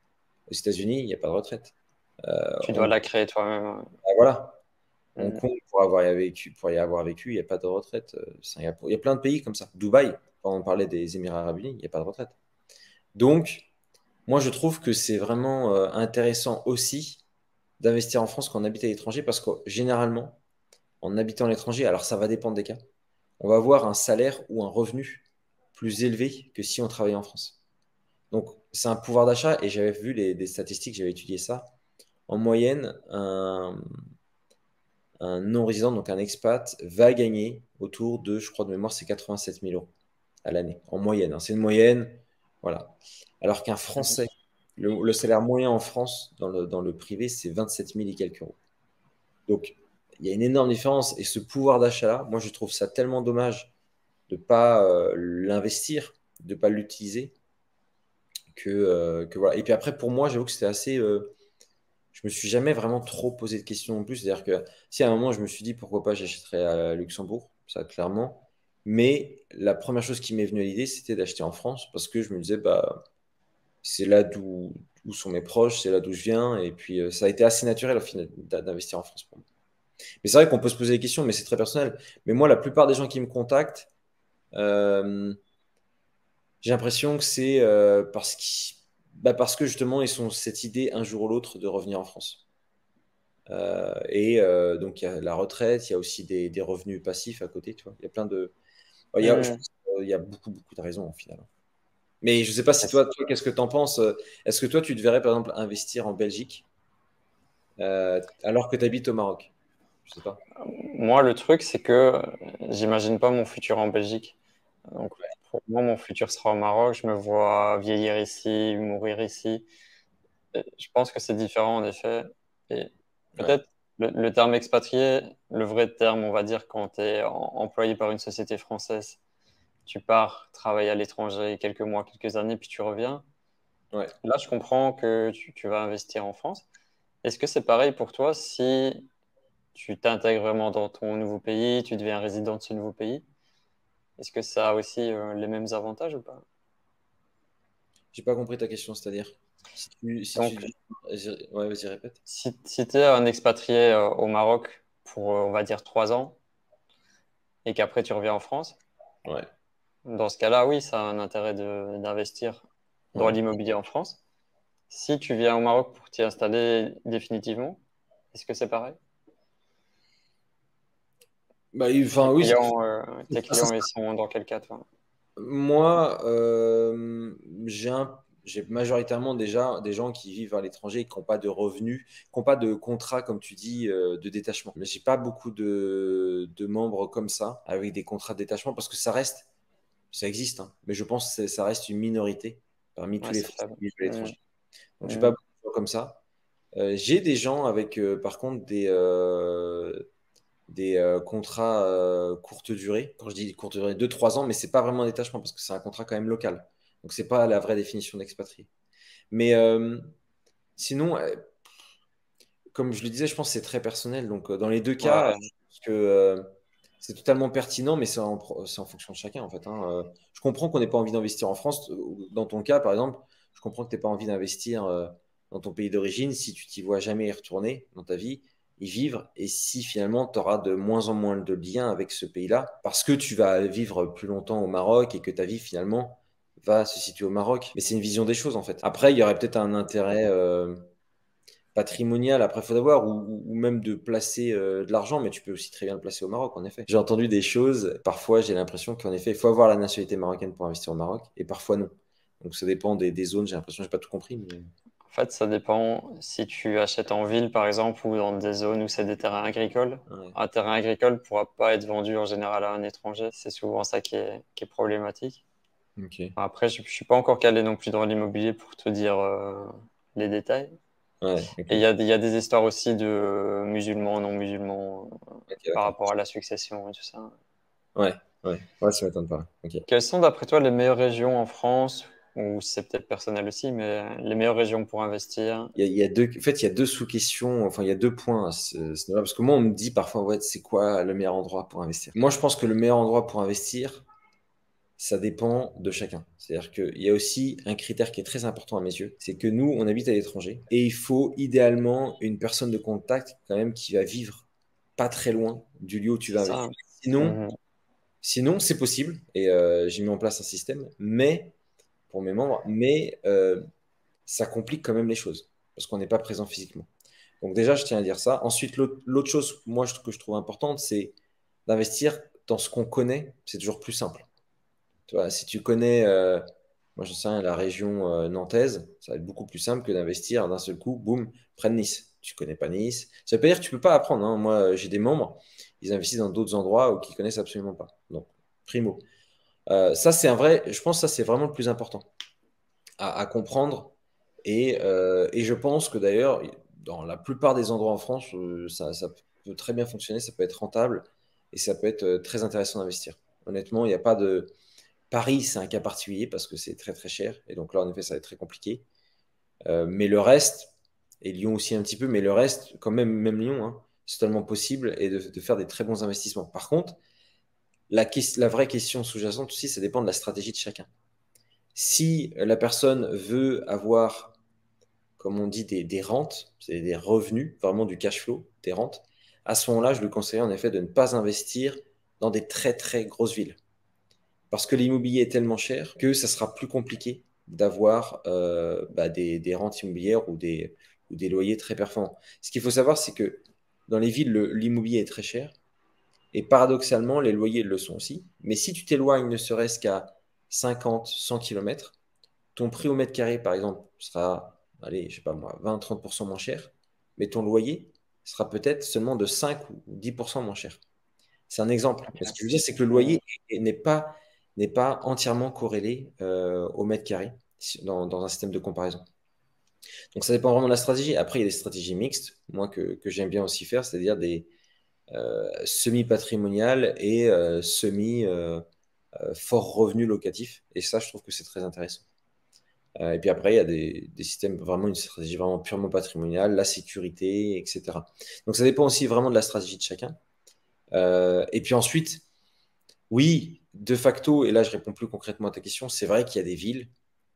B: Aux États-Unis, il n'y a pas de retraite.
A: Tu dois
B: Hong
A: la
B: Kong,
A: créer toi-même.
B: voilà. Hong
A: Mhm.
B: Kong, pour y avoir vécu, il n'y a pas de retraite. Singapour, il y a plein de pays comme ça. Dubaï, quand on parlait des Émirats Arabes Unis, il n'y a pas de retraite. Donc, moi, je trouve que c'est vraiment intéressant aussi d'investir en France quand on habite à l'étranger parce que généralement, en habitant à l'étranger, alors ça va dépendre des cas, on va avoir un salaire ou un revenu plus élevé que si on travaillait en France. Donc, c'est un pouvoir d'achat et j'avais vu des statistiques, j'avais étudié ça. En moyenne, un non-résident, donc un expat, va gagner autour de, je crois de mémoire, c'est 87 000 euros à l'année, en moyenne, hein. C'est une moyenne. Voilà. Alors qu'un
A: Mhm.
B: Français, le salaire moyen en France, dans le privé, c'est 27 000 et quelques euros. Donc, il y a une énorme différence. Et ce pouvoir d'achat-là, moi, je trouve ça tellement dommage de ne pas l'investir, de ne pas l'utiliser, que voilà. Et puis après, pour moi, j'avoue que c'était assez. Je me suis jamais vraiment trop posé de questions non plus. C'est-à-dire que si à un moment, je me suis dit pourquoi pas j'achèterais à Luxembourg, ça clairement. Mais la première chose qui m'est venue à l'idée, c'était d'acheter en France parce que je me disais, bah, c'est là d'où sont mes proches, c'est là d'où je viens. Et puis, ça a été assez naturel au final d'investir en France pour moi. Mais c'est vrai qu'on peut se poser des questions, mais c'est très personnel. Mais moi, la plupart des gens qui me contactent, euh, j'ai l'impression que c'est parce que justement, ils ont cette idée un jour ou l'autre de revenir en France. Donc, il y a la retraite, il y a aussi des revenus passifs à côté, tu vois. Il y a plein de. Je
A: Mhm.
B: pense qu'il y a beaucoup, beaucoup de raisons au final. Mais je ne sais pas si
A: Et
B: toi qu'est-ce que tu en penses? Est-ce que toi, tu devrais, par exemple, investir en Belgique alors que tu habites au Maroc? Je sais pas.
A: moi, le truc, c'est que j'imagine pas mon futur en Belgique. Donc, pour moi, mon futur sera au Maroc. Je me vois vieillir ici, mourir ici. Et je pense que c'est différent, en effet. Et
B: Ouais,
A: peut-être le terme expatrié, le vrai terme, on va dire, quand tu es employé par une société française, tu pars travailler à l'étranger quelques mois, quelques années, puis tu reviens.
B: ouais.
A: Là, je comprends que tu vas investir en France. Est-ce que c'est pareil pour toi si tu t'intègres vraiment dans ton nouveau pays, tu deviens résident de ce nouveau pays? Est-ce que ça a aussi les mêmes avantages ou pas?
B: J'ai pas compris ta question, c'est-à-dire si tu
A: Donc,
B: ouais, vas-y, répète.
A: si tu es un expatrié au Maroc pour, on va dire, 3 ans et qu'après tu reviens en France,
B: Ouais,
A: dans ce cas-là, oui, ça a un intérêt d'investir dans
B: ouais.
A: l'immobilier en France. Si tu viens au Maroc pour t'y installer définitivement, est-ce que c'est pareil?
B: Bah, enfin, oui,
A: Tes
B: ça,
A: clients, ils sont dans quel cas, toi?
B: moi, j'ai majoritairement déjà des gens qui vivent à l'étranger et qui n'ont pas de revenus, qui n'ont pas de contrat, comme tu dis, de détachement. Mais j'ai pas beaucoup de membres comme ça, avec des contrats de détachement, parce que ça existe, hein, mais je pense que ça reste une minorité parmi tous
A: Ouais,
B: les
A: c'est
B: Français
A: faible.
B: qui vivent à
A: Mhm.
B: l'étranger. Donc, j'ai pas
A: Mhm.
B: beaucoup de gens comme ça. J'ai des gens avec, par contre, des contrats courte durée. Quand je dis courte durée, 2 3 ans, mais c'est pas vraiment un détachement parce que c'est un contrat quand même local. Donc c'est pas la vraie définition d'expatrié. Mais sinon, comme je le disais, je pense que c'est très personnel. Donc dans les deux cas,
A: Ouais,
B: je pense que c'est totalement pertinent, mais c'est en fonction de chacun en fait, hein. Je comprends qu'on n'ait pas envie d'investir en France. Dans ton cas, par exemple, je comprends que tu n'aies pas envie d'investir dans ton pays d'origine si tu t'y vois jamais y retourner dans ta vie, y vivre, et si finalement tu auras de moins en moins de liens avec ce pays-là, parce que tu vas vivre plus longtemps au Maroc et que ta vie finalement va se situer au Maroc. Mais c'est une vision des choses en fait. Après, il y aurait peut-être un intérêt patrimonial, après, il faut voir, ou même de placer de l'argent, mais tu peux aussi très bien le placer au Maroc, en effet. J'ai entendu des choses, parfois j'ai l'impression qu'en effet, il faut avoir la nationalité marocaine pour investir au Maroc, et parfois non. Donc ça dépend des zones, j'ai l'impression, j'ai pas tout compris, mais
A: en fait, ça dépend si tu achètes en ville, par exemple, ou dans des zones où c'est des terrains agricoles.
B: ouais,
A: Un terrain agricole ne pourra pas être vendu en général à un étranger. C'est souvent ça qui est problématique.
B: ok.
A: Après, je ne suis pas encore calé non plus dans l'immobilier pour te dire les détails.
B: Ouais,
A: Et
B: ok.
A: il y a des histoires aussi de musulmans, non musulmans,
B: Ok,
A: par
B: d'accord.
A: rapport à la succession et tout ça.
B: Ouais, ouais, ouais, ça m'étonne pas. Ok.
A: Quelles sont, d'après toi, les meilleures régions en France, ou c'est peut-être personnel aussi, mais les meilleures régions pour investir?
B: Il y a deux, en fait, il y a deux sous-questions, enfin, il y a 2 points à ce niveau-là, parce que moi, on me dit parfois, ouais, c'est quoi le meilleur endroit pour investir? Moi, je pense que le meilleur endroit pour investir, ça dépend de chacun. C'est-à-dire qu'il y a aussi un critère qui est très important à mes yeux, c'est que nous, on habite à l'étranger et il faut idéalement une personne de contact quand même qui va vivre pas très loin du lieu où tu
A: C'est
B: vas
A: ça.
B: investir. Sinon,
A: Mhm.
B: sinon c'est possible et j'ai mis en place un système, mais pour mes membres, mais ça complique quand même les choses parce qu'on n'est pas présent physiquement. Donc déjà, je tiens à dire ça. Ensuite, l'autre chose, moi, que je trouve importante, c'est d'investir dans ce qu'on connaît. C'est toujours plus simple. Tu vois, si tu connais, moi j'en sais rien, la région nantaise, ça va être beaucoup plus simple que d'investir d'un seul coup, boum, prenne Nice. Tu connais pas Nice. Ça veut pas dire que tu peux pas apprendre, hein. Moi, j'ai des membres, ils investissent dans d'autres endroits où qu'ils connaissent absolument pas. Donc, primo. Ça, c'est un vrai, je pense que ça, c'est vraiment le plus important. à comprendre. Et je pense que d'ailleurs, dans la plupart des endroits en France, ça peut très bien fonctionner, ça peut être rentable et ça peut être très intéressant d'investir. Honnêtement, il n'y a pas de... Paris, c'est un cas particulier parce que c'est très très cher. Et donc là, en effet, ça va être très compliqué. Mais le reste, et Lyon aussi un petit peu, mais le reste, quand même, même Lyon, hein, c'est totalement possible et de faire des très bons investissements. Par contre, la vraie question sous-jacente aussi, ça dépend de la stratégie de chacun. Si la personne veut avoir, comme on dit, des rentes, c'est des revenus, vraiment du cash flow, des rentes, à ce moment-là, je lui conseille en effet de ne pas investir dans des très très grosses villes. Parce que l'immobilier est tellement cher que ça sera plus compliqué d'avoir des rentes immobilières ou des loyers très performants. Ce qu'il faut savoir, c'est que dans les villes, l'immobilier est très cher et paradoxalement, les loyers le sont aussi. Mais si tu t'éloignes ne serait-ce qu'à 50, 100 km, ton prix au mètre carré, par exemple, sera, allez, je sais pas moi, 20-30% moins cher, mais ton loyer sera peut-être seulement de 5 ou 10% moins cher. C'est un exemple. Mais ce que je veux dire, c'est que le loyer n'est pas entièrement corrélé au mètre carré dans un système de comparaison. Donc ça dépend vraiment de la stratégie. Après, il y a des stratégies mixtes, moi que j'aime bien aussi faire, c'est-à-dire des semi-patrimoniales et semi-fort revenus locatifs. Et ça, je trouve que c'est très intéressant. Et puis après, il y a des systèmes, vraiment une stratégie vraiment purement patrimoniale, la sécurité, etc. Donc ça dépend aussi vraiment de la stratégie de chacun. Et puis ensuite, oui, de facto, et là je réponds plus concrètement à ta question, c'est vrai qu'il y a des villes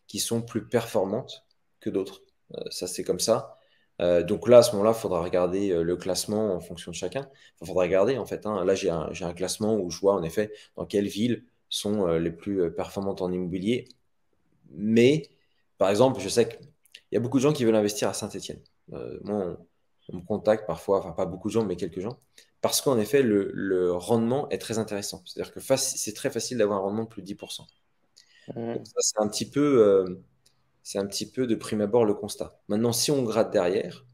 B: qui sont plus performantes que d'autres. Ça, c'est comme ça. Donc là, à ce moment-là, il faudra regarder le classement en fonction de chacun. Il faudra regarder, en fait, hein. Là, j'ai un classement où je vois, en effet, dans quelles villes sont les plus performantes en immobilier. Mais, par exemple, je sais qu'il y a beaucoup de gens qui veulent investir à Saint-Étienne. Moi, on me contacte parfois, enfin pas beaucoup de gens, mais quelques gens, parce qu'en effet, le rendement est très intéressant. C'est-à-dire que c'est très facile d'avoir un rendement de plus de 10%. Donc
A: Mhm.
B: ça, c'est un petit peu de prime abord le constat. Maintenant, si on gratte derrière,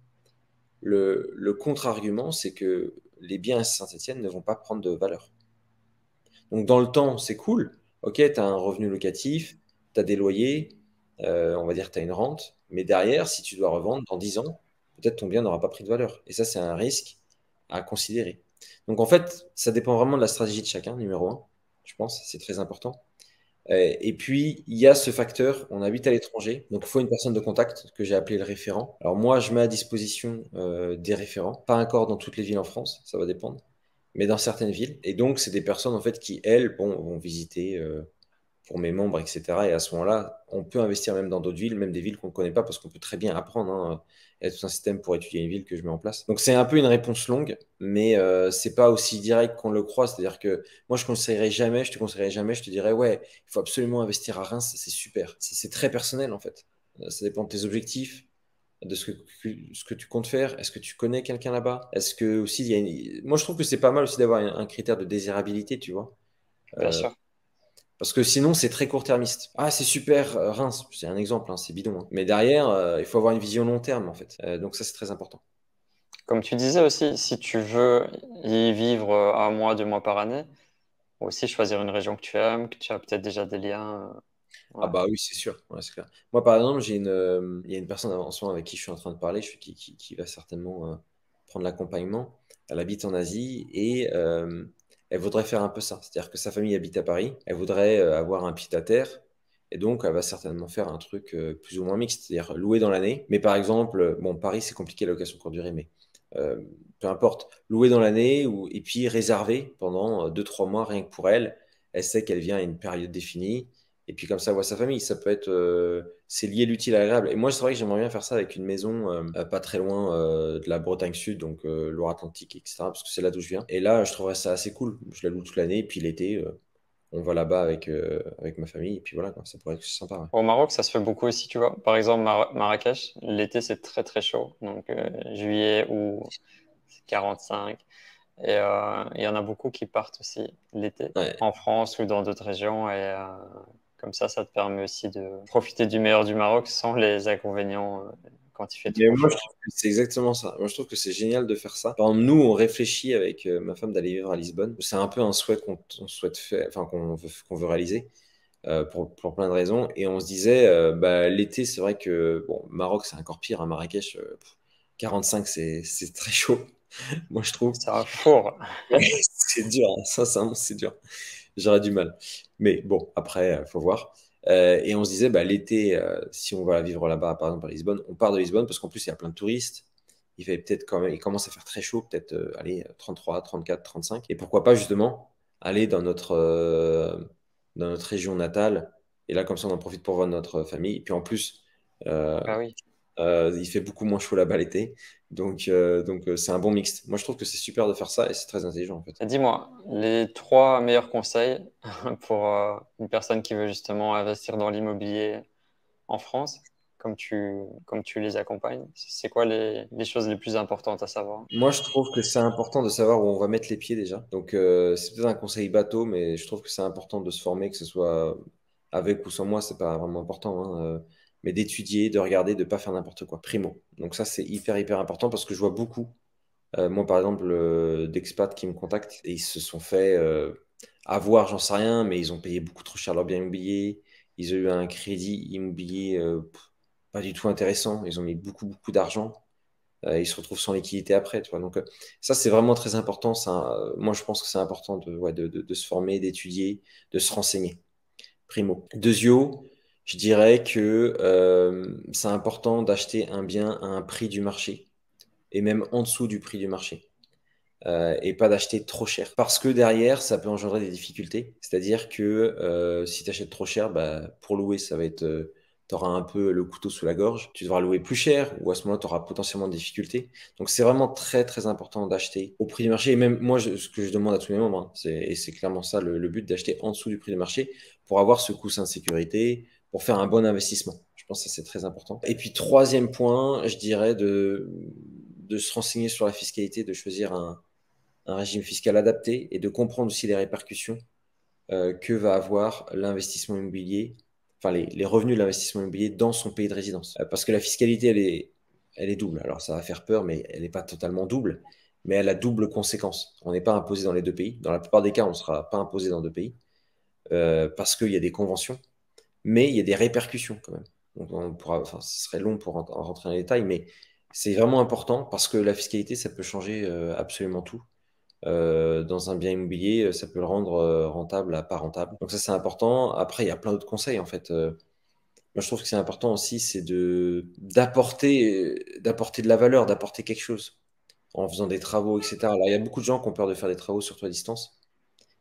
B: le contre-argument, c'est que les biens à Saint-Étienne ne vont pas prendre de valeur. Donc dans le temps, c'est cool. Ok, tu as un revenu locatif, tu as des loyers, on va dire que tu as une rente, mais derrière, si tu dois revendre dans 10 ans, peut-être ton bien n'aura pas pris de valeur. Et ça, c'est un risque à considérer. Donc en fait, ça dépend vraiment de la stratégie de chacun, numéro un, je pense, c'est très important. Et puis, il y a ce facteur, on habite à l'étranger, donc il faut une personne de contact que j'ai appelé le référent. Alors moi, je mets à disposition des référents, pas encore dans toutes les villes en France, ça va dépendre, mais dans certaines villes. Et donc, c'est des personnes en fait qui, elles, bon, vont visiter pour mes membres, etc. Et à ce moment-là, on peut investir même dans d'autres villes, même des villes qu'on ne connaît pas, parce qu'on peut très bien apprendre, hein. Il y a tout un système pour étudier une ville que je mets en place. Donc c'est un peu une réponse longue, mais c'est pas aussi direct qu'on le croit. C'est-à-dire que moi, je conseillerais jamais, je te conseillerais jamais, je te dirais, ouais, il faut absolument investir à Reims, c'est super. C'est très personnel, en fait. Ça dépend de tes objectifs, de ce que tu comptes faire. Est-ce que tu connais quelqu'un là-bas? Est-ce que aussi, moi, je trouve que c'est pas mal aussi d'avoir un critère de désirabilité, tu vois.
A: Bien
B: Euh,
A: sûr.
B: Parce que sinon, c'est très court-termiste. Ah, c'est super, Reims, c'est un exemple, hein, c'est bidon, hein. Mais derrière, il faut avoir une vision long terme, en fait. Donc ça, c'est très important.
A: Comme tu disais aussi, si tu veux y vivre un mois, 2 mois par année, aussi choisir une région que tu aimes, que tu as peut-être déjà des liens.
B: Ah
A: Ouais.
B: bah oui, c'est sûr, ouais, c'est clair. Moi, par exemple, il y a une personne en ce moment avec qui je suis en train de parler, qui va certainement prendre l'accompagnement. Elle habite en Asie et elle voudrait faire un peu ça. C'est-à-dire que sa famille habite à Paris, elle voudrait avoir un pied-à-terre et donc elle va certainement faire un truc plus ou moins mixte, c'est-à-dire louer dans l'année. Mais par exemple, bon, Paris, c'est compliqué la location courte durée, mais euh, peu importe, louer dans l'année et puis réserver pendant 2-3 mois rien que pour elle. Elle sait qu'elle vient à une période définie et puis comme ça, voit sa famille. Ça peut être, c'est lié l'utile à l'agréable. Et moi, c'est vrai que j'aimerais bien faire ça avec une maison pas très loin de la Bretagne Sud, donc Loire-Atlantique, etc. Parce que c'est là d'où je viens. Et là, je trouverais ça assez cool. Je la loue toute l'année, et puis l'été, on va là-bas avec ma famille, et puis voilà, quoi. Ça pourrait être sympa, ouais.
A: Au Maroc, ça se fait beaucoup aussi, tu vois. Par exemple, Marrakech, l'été, c'est très très chaud. Donc, juillet ou 45. Et il y en a beaucoup qui partent aussi l'été
B: Ouais.
A: en France ou dans d'autres régions. Et comme ça te permet aussi de profiter du meilleur du Maroc sans les inconvénients quand il fait
B: Mais
A: trop
B: moi, je
A: chaud.
B: trouve que c'est exactement ça. Moi, je trouve que c'est génial de faire ça. Par exemple, nous, on réfléchit avec ma femme d'aller vivre à Lisbonne. C'est un peu un souhait qu'on souhaite faire, enfin, qu'on veut réaliser. pour plein de raisons. Et on se disait, bah, l'été, c'est vrai que, bon, Maroc, c'est encore pire, hein, Marrakech, 45, c'est très chaud, moi, je trouve.
A: C'est un four.
B: Ouais, c'est dur, hein, sincèrement, c'est dur. J'aurais du mal. Mais bon, après, faut voir. Et on se disait, bah, l'été, si on va vivre là-bas, par exemple à Lisbonne, on part de Lisbonne parce qu'en plus, il y a plein de touristes. Il fait peut-être quand même, il commence à faire très chaud, peut-être allez, 33, 34, 35. Et pourquoi pas justement aller dans notre région natale. Et là, comme ça, on en profite pour voir notre famille. Et puis en plus, euh,
A: Bah oui.
B: il fait beaucoup moins chaud là-bas l'été. Donc c'est un bon mixte. Moi, je trouve que c'est super de faire ça et c'est très intelligent en fait.
A: Et dis-moi, les trois meilleurs conseils pour une personne qui veut justement investir dans l'immobilier en France, comme tu les accompagnes, c'est quoi les choses les plus importantes à savoir?
B: Moi, je trouve que c'est important de savoir où on va mettre les pieds déjà. Donc, c'est peut-être un conseil bateau, mais je trouve que c'est important de se former, que ce soit avec ou sans moi, c'est pas vraiment important, hein, mais d'étudier, de regarder, de pas faire n'importe quoi. Primo. Donc ça, c'est hyper, hyper important parce que je vois beaucoup, moi, par exemple, d'expats qui me contactent et ils se sont fait avoir, j'en sais rien, mais ils ont payé beaucoup trop cher leur bien immobilier. Ils ont eu un crédit immobilier pas du tout intéressant. Ils ont mis beaucoup, beaucoup d'argent. Ils se retrouvent sans liquidité après, tu vois. Donc, ça, c'est vraiment très important. Ça, moi, je pense que c'est important de, ouais, de se former, d'étudier, de se renseigner. Primo. Deuxio, je dirais que c'est important d'acheter un bien à un prix du marché et même en dessous du prix du marché. Et pas d'acheter trop cher. Parce que derrière, ça peut engendrer des difficultés. C'est-à-dire que si tu achètes trop cher, bah, pour louer, ça va être, tu auras un peu le couteau sous la gorge. Tu devras louer plus cher ou à ce moment-là, tu auras potentiellement des difficultés. Donc c'est vraiment très très important d'acheter au prix du marché. Et même moi, ce que je demande à tous mes membres, hein, et c'est clairement ça le but, d'acheter en dessous du prix du marché pour avoir ce coussin de sécurité, pour faire un bon investissement. Je pense que ça, c'est très important. Et puis troisième point, je dirais de se renseigner sur la fiscalité, de choisir un régime fiscal adapté et de comprendre aussi les répercussions que va avoir l'investissement immobilier, enfin les revenus de l'investissement immobilier dans son pays de résidence. Parce que la fiscalité, elle est double. Alors ça va faire peur, mais elle n'est pas totalement double, mais elle a double conséquence. On n'est pas imposé dans les deux pays. Dans la plupart des cas, on ne sera pas imposé dans deux pays parce qu'il y a des conventions, mais il y a des répercussions quand même. Donc on pourra, enfin, ce serait long pour en rentrer dans les détails, mais c'est vraiment important parce que la fiscalité, ça peut changer absolument tout dans un bien immobilier, ça peut le rendre rentable à pas rentable. Donc ça, c'est important. Après, il y a plein d'autres conseils en fait. Moi, je trouve que c'est important aussi, c'est de d'apporter de la valeur, d'apporter quelque chose en faisant des travaux, etc. Alors, il y a beaucoup de gens qui ont peur de faire des travaux surtout à distance,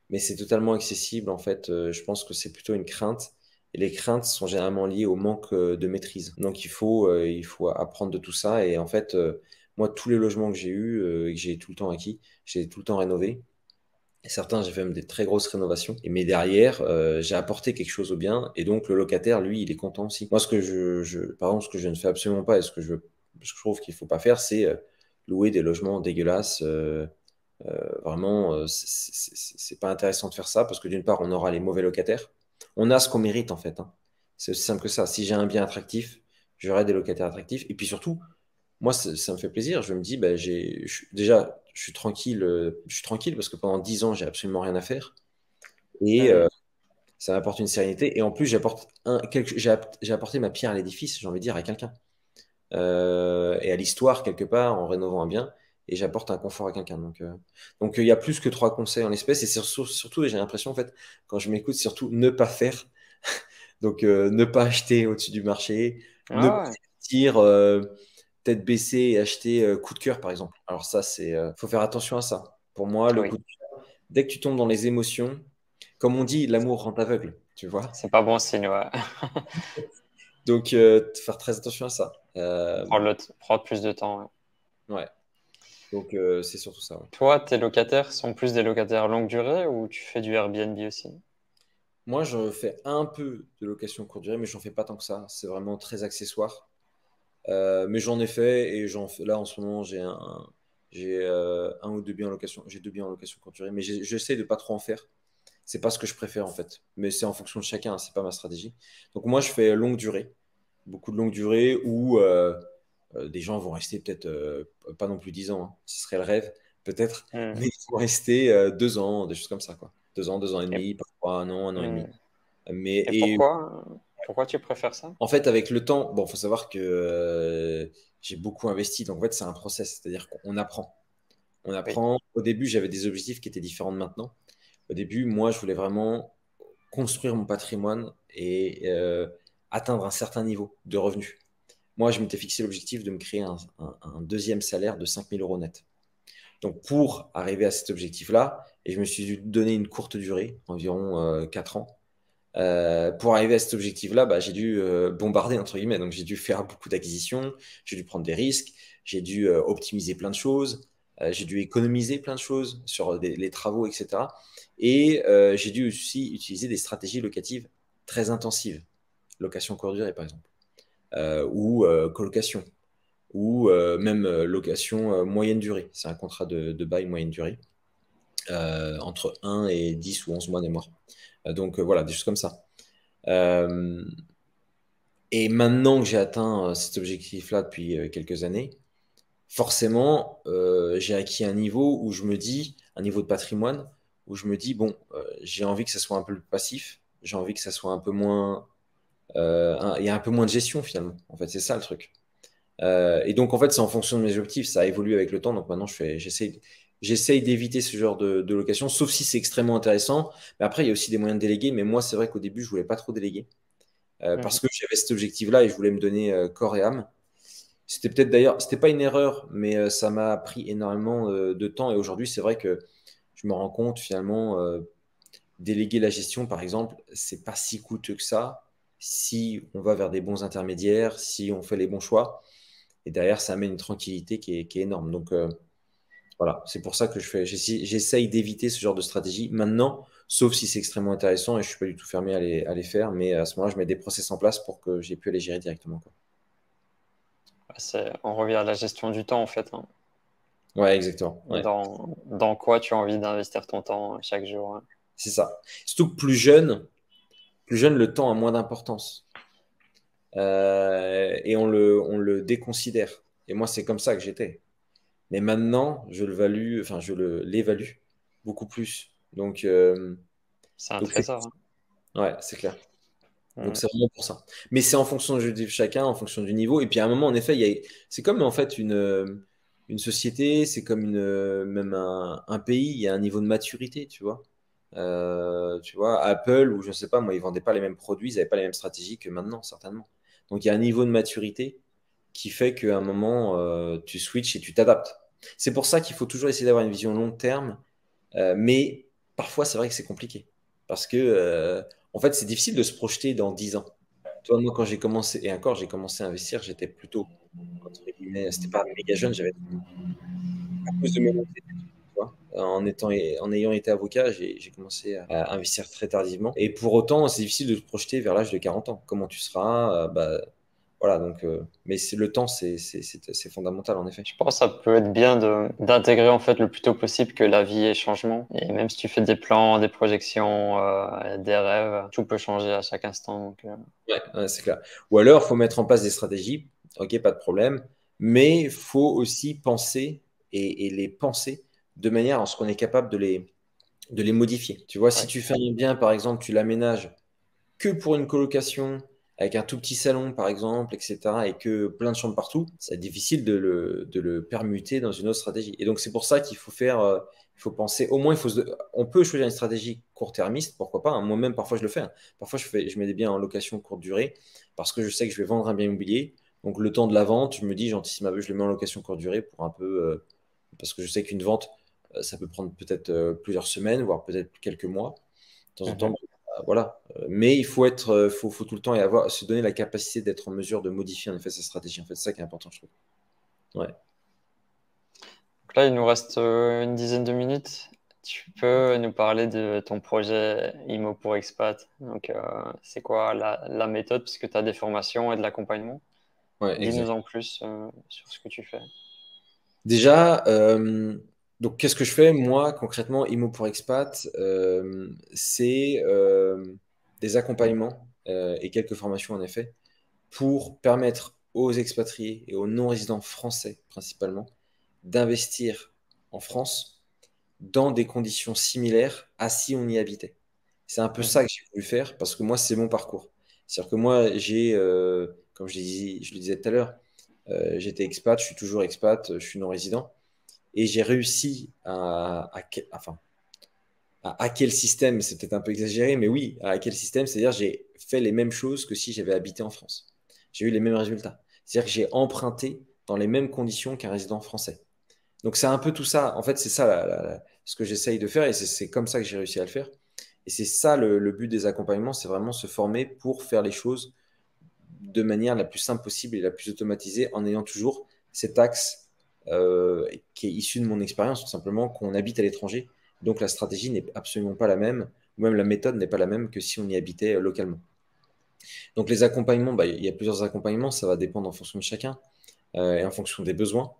B: mais c'est totalement accessible en fait. Je pense que c'est plutôt une crainte. Et les craintes sont généralement liées au manque de maîtrise. Donc il faut apprendre de tout ça. Et en fait, moi, tous les logements que j'ai eus et que j'ai tout le temps acquis, j'ai tout le temps rénové. Et certains, j'ai fait même des très grosses rénovations. Mais derrière, j'ai apporté quelque chose au bien. Et donc, le locataire, lui, il est content aussi. Moi, par exemple, ce que je ne fais absolument pas et ce que je trouve qu'il faut pas faire, c'est louer des logements dégueulasses. Vraiment, c'est pas intéressant de faire ça parce que d'une part, on aura les mauvais locataires. On a ce qu'on mérite, en fait, hein. C'est aussi simple que ça. Si j'ai un bien attractif, j'aurai des locataires attractifs. Et puis surtout, moi, ça me fait plaisir. Je me dis, bah, déjà, je suis tranquille parce que pendant 10 ans, j'ai absolument rien à faire. Et
A: Hmm.
B: ça m'apporte une sérénité. Et en plus, j'ai apporté ma pierre à l'édifice, j'ai envie de dire, à quelqu'un. Et à l'histoire, quelque part, en rénovant un bien. Et j'apporte un confort à quelqu'un. Donc, il y a plus que trois conseils en espèce. Et surtout, j'ai l'impression, en fait, quand je m'écoute, c'est surtout ne pas faire. Donc, ne pas acheter au-dessus du marché, ne pas
A: Ah ouais,
B: investir tête baissée et acheter coup de cœur, par exemple. Alors ça, faut faire attention à ça. Pour moi, le coup
A: oui,
B: de cœur, dès que tu tombes dans les émotions, comme on dit, l'amour rend aveugle, tu vois.
A: c'est pas bon signe, ouais.
B: Donc, faire très attention à ça.
A: Prendre plus de temps, ouais.
B: Ouais. Donc, c'est surtout ça. Ouais.
A: Toi, tes locataires sont plus des locataires longue durée ou tu fais du Airbnb aussi?
B: Moi, je fais un peu de location courte durée, mais j'en fais pas tant que ça. C'est vraiment très accessoire. Mais j'en ai fait et là en ce moment j'ai un ou deux biens en location. J'ai deux biens en location courte durée, mais j'essaie de pas trop en faire. C'est pas ce que je préfère en fait. Mais c'est en fonction de chacun, hein, c'est pas ma stratégie. Donc moi je fais longue durée, beaucoup de longue durée où des gens vont rester peut-être pas non plus 10 ans, hein. Ce serait le rêve peut-être,
A: Hmm.
B: mais ils vont rester 2 ans, des choses comme ça quoi. 2 ans et
A: Et,
B: demi, parfois un an et
A: hmm.
B: demi. Mais,
A: Et
B: et
A: pourquoi tu préfères ça?
B: en fait, avec le temps, bon, faut savoir que j'ai beaucoup investi. Donc, en fait, c'est un process. C'est-à-dire qu'on apprend. On
A: Oui.
B: apprend. Au début, j'avais des objectifs qui étaient différents de maintenant. Au début, moi, je voulais vraiment construire mon patrimoine et atteindre un certain niveau de revenus. Moi, je m'étais fixé l'objectif de me créer un deuxième salaire de 5 000 € net. Donc, pour arriver à cet objectif-là, et je me suis donné une courte durée, environ 4 ans, pour arriver à cet objectif-là, bah, j'ai dû bombarder, entre guillemets. Donc, j'ai dû faire beaucoup d'acquisitions, j'ai dû prendre des risques, j'ai dû optimiser plein de choses, j'ai dû économiser plein de choses sur les travaux, etc. Et j'ai dû aussi utiliser des stratégies locatives très intensives. Location courte durée, par exemple, ou colocation, ou même location moyenne durée. C'est un contrat de bail moyenne durée, entre 1 et 10 ou 11 mois de mémoire. Donc voilà, des choses comme ça. Euh, et maintenant que j'ai atteint cet objectif-là depuis quelques années, forcément, j'ai acquis un niveau où je me dis, un niveau de patrimoine, où je me dis, bon, j'ai envie que ça soit un peu plus passif, j'ai envie que ça soit un peu moins, il y a un peu moins de gestion finalement. En fait, c'est ça le truc. Et donc, en fait, c'est en fonction de mes objectifs, ça évolue avec le temps. Donc maintenant, j'essaye d'éviter ce genre de location, sauf si c'est extrêmement intéressant. Mais après, il y a aussi des moyens de déléguer. Mais moi, c'est vrai qu'au début, je voulais pas trop déléguer.
A: Mhm.
B: Parce que j'avais cet objectif-là et je voulais me donner corps et âme. C'était peut-être d'ailleurs, c'était pas une erreur, mais ça m'a pris énormément de temps. Et aujourd'hui, c'est vrai que je me rends compte finalement, déléguer la gestion, par exemple, c'est pas si coûteux que ça si on va vers des bons intermédiaires, si on fait les bons choix. Et derrière, ça amène une tranquillité qui est énorme. Donc voilà, c'est pour ça que j'essaye d'éviter ce genre de stratégie maintenant, sauf si c'est extrêmement intéressant et je suis pas du tout fermé à les faire. Mais à ce moment-là, je mets des process en place pour que j'ai pu les gérer directement, quoi.
A: On revient à la gestion du temps, en fait, hein.
B: Ouais, exactement. Ouais.
A: Dans quoi tu as envie d'investir ton temps chaque jour, hein.
B: C'est ça. Surtout que plus jeune, le temps a moins d'importance. Et on le déconsidère. Et moi, c'est comme ça que j'étais. Mais maintenant, l'évalue beaucoup plus. Donc,
A: C'est un
B: donc c'est,
A: trésor, hein.
B: ouais, c'est clair. Donc
A: Mhm.
B: c'est vraiment pour ça. Mais c'est en fonction de chacun, en fonction du niveau. Et puis à un moment, en effet, c'est comme en fait une société, c'est comme même un pays, il y a un niveau de maturité, tu vois. Tu vois, Apple, ou je ne sais pas, moi, ils vendaient pas les mêmes produits, ils n'avaient pas les mêmes stratégies que maintenant, certainement. Donc il y a un niveau de maturité qui fait qu'à un moment, tu switches et tu t'adaptes. C'est pour ça qu'il faut toujours essayer d'avoir une vision long terme, mais parfois, c'est vrai que c'est compliqué. Parce que, en fait, c'est difficile de se projeter dans 10 ans. Tu vois, moi, quand j'ai commencé, et encore, j'ai commencé à investir, j'étais plutôt, entre guillemets, c'était pas méga jeune, j'avais, à cause de mes montées d'études, tu vois. En ayant été avocat, j'ai commencé à investir très tardivement. Et pour autant, c'est difficile de se projeter vers l'âge de 40 ans. Comment tu seras? Bah, voilà, donc, mais le temps, c'est fondamental, en effet.
A: Je pense que ça peut être bien d'intégrer en fait le plus tôt possible que la vie est changement. Et même si tu fais des plans, des projections, des rêves, tout peut changer à chaque instant.
B: Ouais, ouais, c'est clair. Ou alors, il faut mettre en place des stratégies. Ok, pas de problème. Mais il faut aussi penser et les penser de manière à ce qu'on est capable de les modifier. Tu vois, si
A: ouais.
B: tu fais un bien, par exemple, tu l'aménages que pour une colocation, avec un tout petit salon, par exemple, etc., et que plein de chambres partout, c'est difficile de le permuter dans une autre stratégie. Et donc, c'est pour ça qu'il faut il faut penser, au moins, on peut choisir une stratégie court-termiste, pourquoi pas, hein. Moi-même, parfois, je le fais, hein. Parfois, je mets des biens en location courte durée parce que je sais que je vais vendre un bien immobilier. Donc, le temps de la vente, je me dis, j'anticipe ma vue, je le mets en location courte durée pour un peu, parce que je sais qu'une vente, ça peut prendre peut-être plusieurs semaines, voire peut-être quelques mois. De temps en temps,
A: Mhm.
B: voilà. Mais il faut tout le temps se donner la capacité d'être en mesure de modifier en effet sa stratégie. En fait, c'est ça qui est important, je trouve. Ouais.
A: Donc là, il nous reste une dizaine de minutes. Tu peux nous parler de ton projet IMO pour expat. C'est quoi la méthode, puisque tu as des formations et de l'accompagnement.
B: Ouais,
A: Dis-nous
B: exact.
A: en plus sur ce que tu fais.
B: Déjà, donc qu'est-ce que je fais moi concrètement, IMO pour expat, c'est des accompagnements et quelques formations en effet pour permettre aux expatriés et aux non-résidents français principalement d'investir en France dans des conditions similaires à si on y habitait. C'est un peu ça
A: Mhm.
B: que j'ai voulu faire parce que moi, c'est mon parcours. C'est-à-dire que moi, comme je le disais tout à l'heure, j'étais expat, je suis toujours expat, je suis non-résident. Et j'ai réussi enfin, à hacker le système, c'est peut-être un peu exagéré, mais oui, à hacker le système, c'est-à-dire j'ai fait les mêmes choses que si j'avais habité en France. J'ai eu les mêmes résultats. C'est-à-dire que j'ai emprunté dans les mêmes conditions qu'un résident français. Donc c'est un peu tout ça. En fait, c'est ça ce que j'essaye de faire et c'est comme ça que j'ai réussi à le faire. Et c'est ça le but des accompagnements, c'est vraiment se former pour faire les choses de manière la plus simple possible et la plus automatisée en ayant toujours cet axe qui est issu de mon expérience, tout simplement, qu'on habite à l'étranger. Donc la stratégie n'est absolument pas la même, ou même la méthode n'est pas la même que si on y habitait localement. Donc les accompagnements, bah, il y a plusieurs accompagnements, ça va dépendre en fonction de chacun et en fonction des besoins.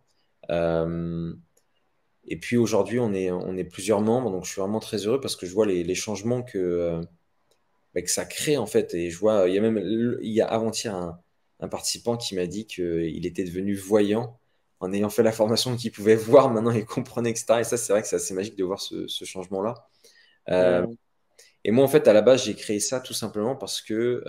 B: Euh, et puis aujourd'hui, on est plusieurs membres, donc je suis vraiment très heureux parce que je vois les changements bah, que ça crée en fait. Et je vois, il y a avant-hier un participant qui m'a dit qu'il était devenu voyant en ayant fait la formation, qu'il pouvait voir maintenant, il comprenait, etc. Et ça, c'est vrai que c'est assez magique de voir ce changement-là. Euh,
A: Mhm.
B: et moi, en fait, à la base, j'ai créé ça tout simplement parce que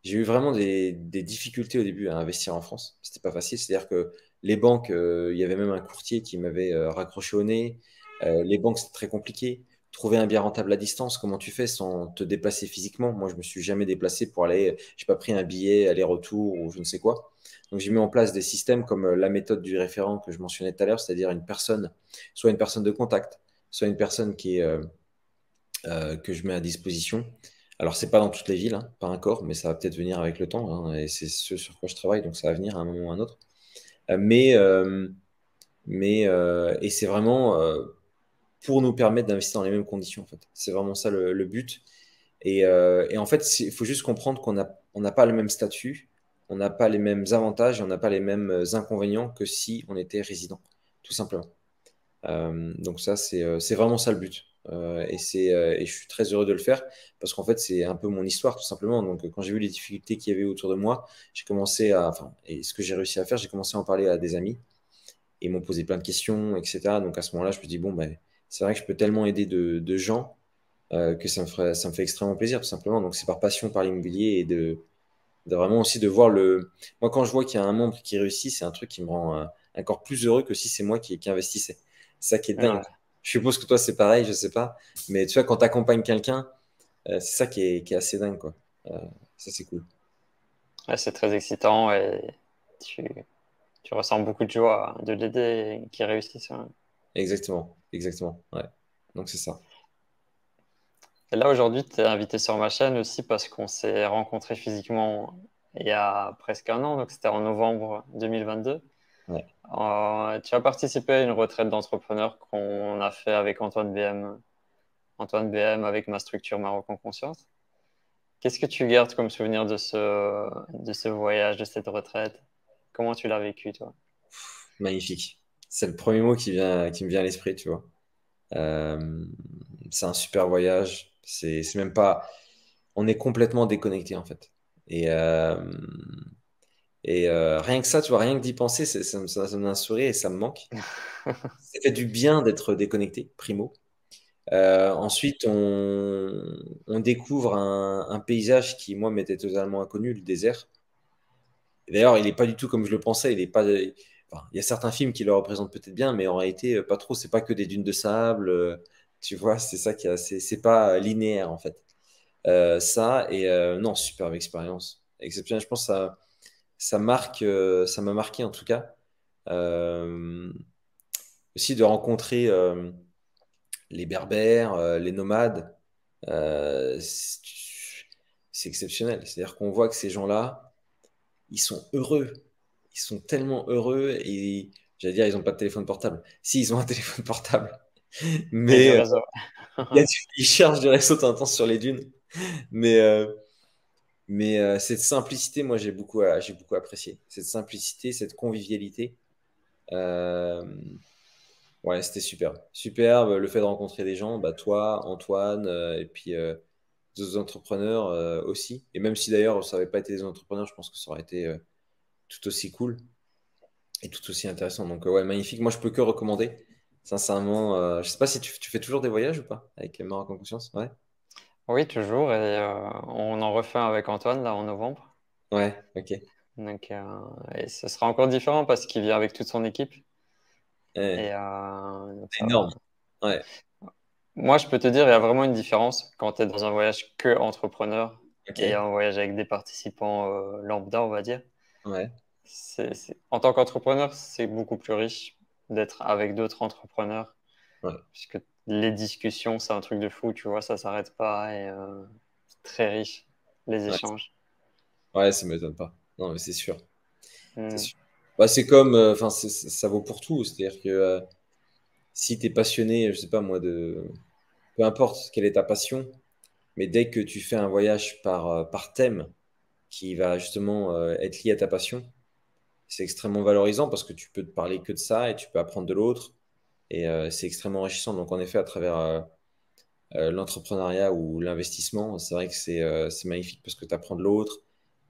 B: j'ai eu vraiment des difficultés au début à investir en France. C'était pas facile. C'est-à-dire que les banques, il y avait même un courtier qui m'avait raccroché au nez. Les banques, c'était très compliqué. Trouver un bien rentable à distance, comment tu fais sans te déplacer physiquement? Moi, je me suis jamais déplacé pour aller, j'ai pas pris un billet aller-retour ou je ne sais quoi. Donc, j'ai mis en place des systèmes comme la méthode du référent que je mentionnais tout à l'heure, c'est-à-dire une personne, soit une personne de contact, soit une personne que je mets à disposition. Alors, c'est pas dans toutes les villes, hein, pas encore, mais ça va peut-être venir avec le temps, hein, et c'est ce sur quoi je travaille, donc ça va venir à un moment ou à un autre. Euh, mais, euh, et c'est vraiment pour nous permettre d'investir dans les mêmes conditions, en fait. C'est vraiment ça le but. Et en fait, il faut juste comprendre on n'a pas le même statut, on n'a pas les mêmes avantages, et on n'a pas les mêmes inconvénients que si on était résident, tout simplement. Donc ça, c'est vraiment ça le but. Et je suis très heureux de le faire parce qu'en fait, c'est un peu mon histoire, tout simplement. Donc, quand j'ai vu les difficultés qu'il y avait autour de moi, enfin, et ce que j'ai réussi à faire, j'ai commencé à en parler à des amis et ils m'ont posé plein de questions, etc. Donc, à ce moment-là, je me dis, bon, ben, c'est vrai que je peux tellement aider de gens que ça me fait extrêmement plaisir, tout simplement. Donc, c'est par passion par l'immobilier et de vraiment aussi de voir Moi, quand je vois qu'il y a un membre qui réussit, c'est un truc qui me rend encore plus heureux que si c'est moi qui investissais. C'est ça qui est dingue.
A: Ouais.
B: Je suppose que toi, c'est pareil, je sais pas. Mais tu vois, quand tu accompagnes quelqu'un, c'est ça qui est assez dingue, quoi. Euh, Ça, c'est cool.
A: Ouais, c'est très excitant et tu, tu ressens beaucoup de joie de l'aider et qu'il réussisse. Ouais.
B: Exactement, exactement. Ouais. Donc, c'est ça.
A: Et là, aujourd'hui, tu es invité sur ma chaîne aussi parce qu'on s'est rencontrés physiquement il y a presque un an, donc c'était en novembre 2022.
B: Ouais.
A: Tu as participé à une retraite d'entrepreneur qu'on a fait avec Antoine BM avec ma structure Maroc en conscience. Qu'est-ce que tu gardes comme souvenir de ce voyage, de cette retraite? Comment tu l'as vécu, toi?
B: Magnifique. C'est le premier mot qui me vient à l'esprit, tu vois. Euh, c'est un super voyage. C'est même pas. On est complètement déconnecté, en fait. Et, euh, rien que ça, tu vois, rien que d'y penser, ça me donne un sourire et ça me manque. Ça fait du bien d'être déconnecté, primo. Ensuite, on découvre un paysage qui, moi, m'était totalement inconnu, le désert. Et d'ailleurs, il n'est pas du tout comme je le pensais. Il est pas. Enfin, il y a certains films qui le représentent peut-être bien, mais en réalité, pas trop. C'est pas que des dunes de sable. Tu vois, c'est ça qui est c'est pas linéaire, en fait. Non, superbe expérience. Exceptionnelle. Je pense que ça m'a marqué en tout cas. Euh, Aussi de rencontrer les berbères, les nomades, c'est exceptionnel. C'est-à-dire qu'on voit que ces gens-là, ils sont heureux. Ils sont tellement heureux et j'allais dire, ils n'ont pas de téléphone portable. Si, ils ont un téléphone portable,
A: Et du
B: mais
A: réseau.
B: ils chargent du réseau de temps en temps sur les dunes. Mais, cette simplicité, moi, j'ai beaucoup apprécié. Cette simplicité, cette convivialité. Euh, ouais, c'était superbe. Superbe, le fait de rencontrer des gens, bah, toi, Antoine, et puis d'autres entrepreneurs aussi. Et même si d'ailleurs, ça n'avait pas été des entrepreneurs, je pense que ça aurait été tout aussi cool et tout aussi intéressant. Donc, ouais, magnifique. Moi, je peux que recommander. Sincèrement, je sais pas si tu fais toujours des voyages ou pas avec Maroc en conscience. Ouais.
A: Oui, toujours. Et on en refait un avec Antoine, là, en novembre.
B: Ouais, ok.
A: Donc, et ce sera encore différent parce qu'il vient avec toute son équipe.
B: Ouais,
A: Et donc ça
B: énorme.
A: va.
B: Ouais,
A: Moi, je peux te dire, il y a vraiment une différence quand tu es dans un voyage que entrepreneur
B: ok.
A: et un voyage avec des participants lambda, on va dire.
B: Ouais,
A: En tant qu'entrepreneur, c'est beaucoup plus riche d'être avec d'autres entrepreneurs,
B: ouais,
A: puisque les discussions, c'est un truc de fou, tu vois, ça s'arrête pas et c'est très riche, les
B: ouais.
A: échanges.
B: Ouais, ça m'étonne pas. Non, mais c'est sûr. C'est
A: Hmm.
B: sûr. Bah, c'est comme, enfin, ça vaut pour tout. C'est-à-dire que si tu es passionné, je sais pas moi, peu importe quelle est ta passion, mais dès que tu fais un voyage par thème qui va justement être lié à ta passion, c'est extrêmement valorisant parce que tu peux te parler que de ça et tu peux apprendre de l'autre. Et c'est extrêmement enrichissant. Donc, en effet, à travers l'entrepreneuriat ou l'investissement, c'est vrai que c'est magnifique parce que tu apprends de l'autre.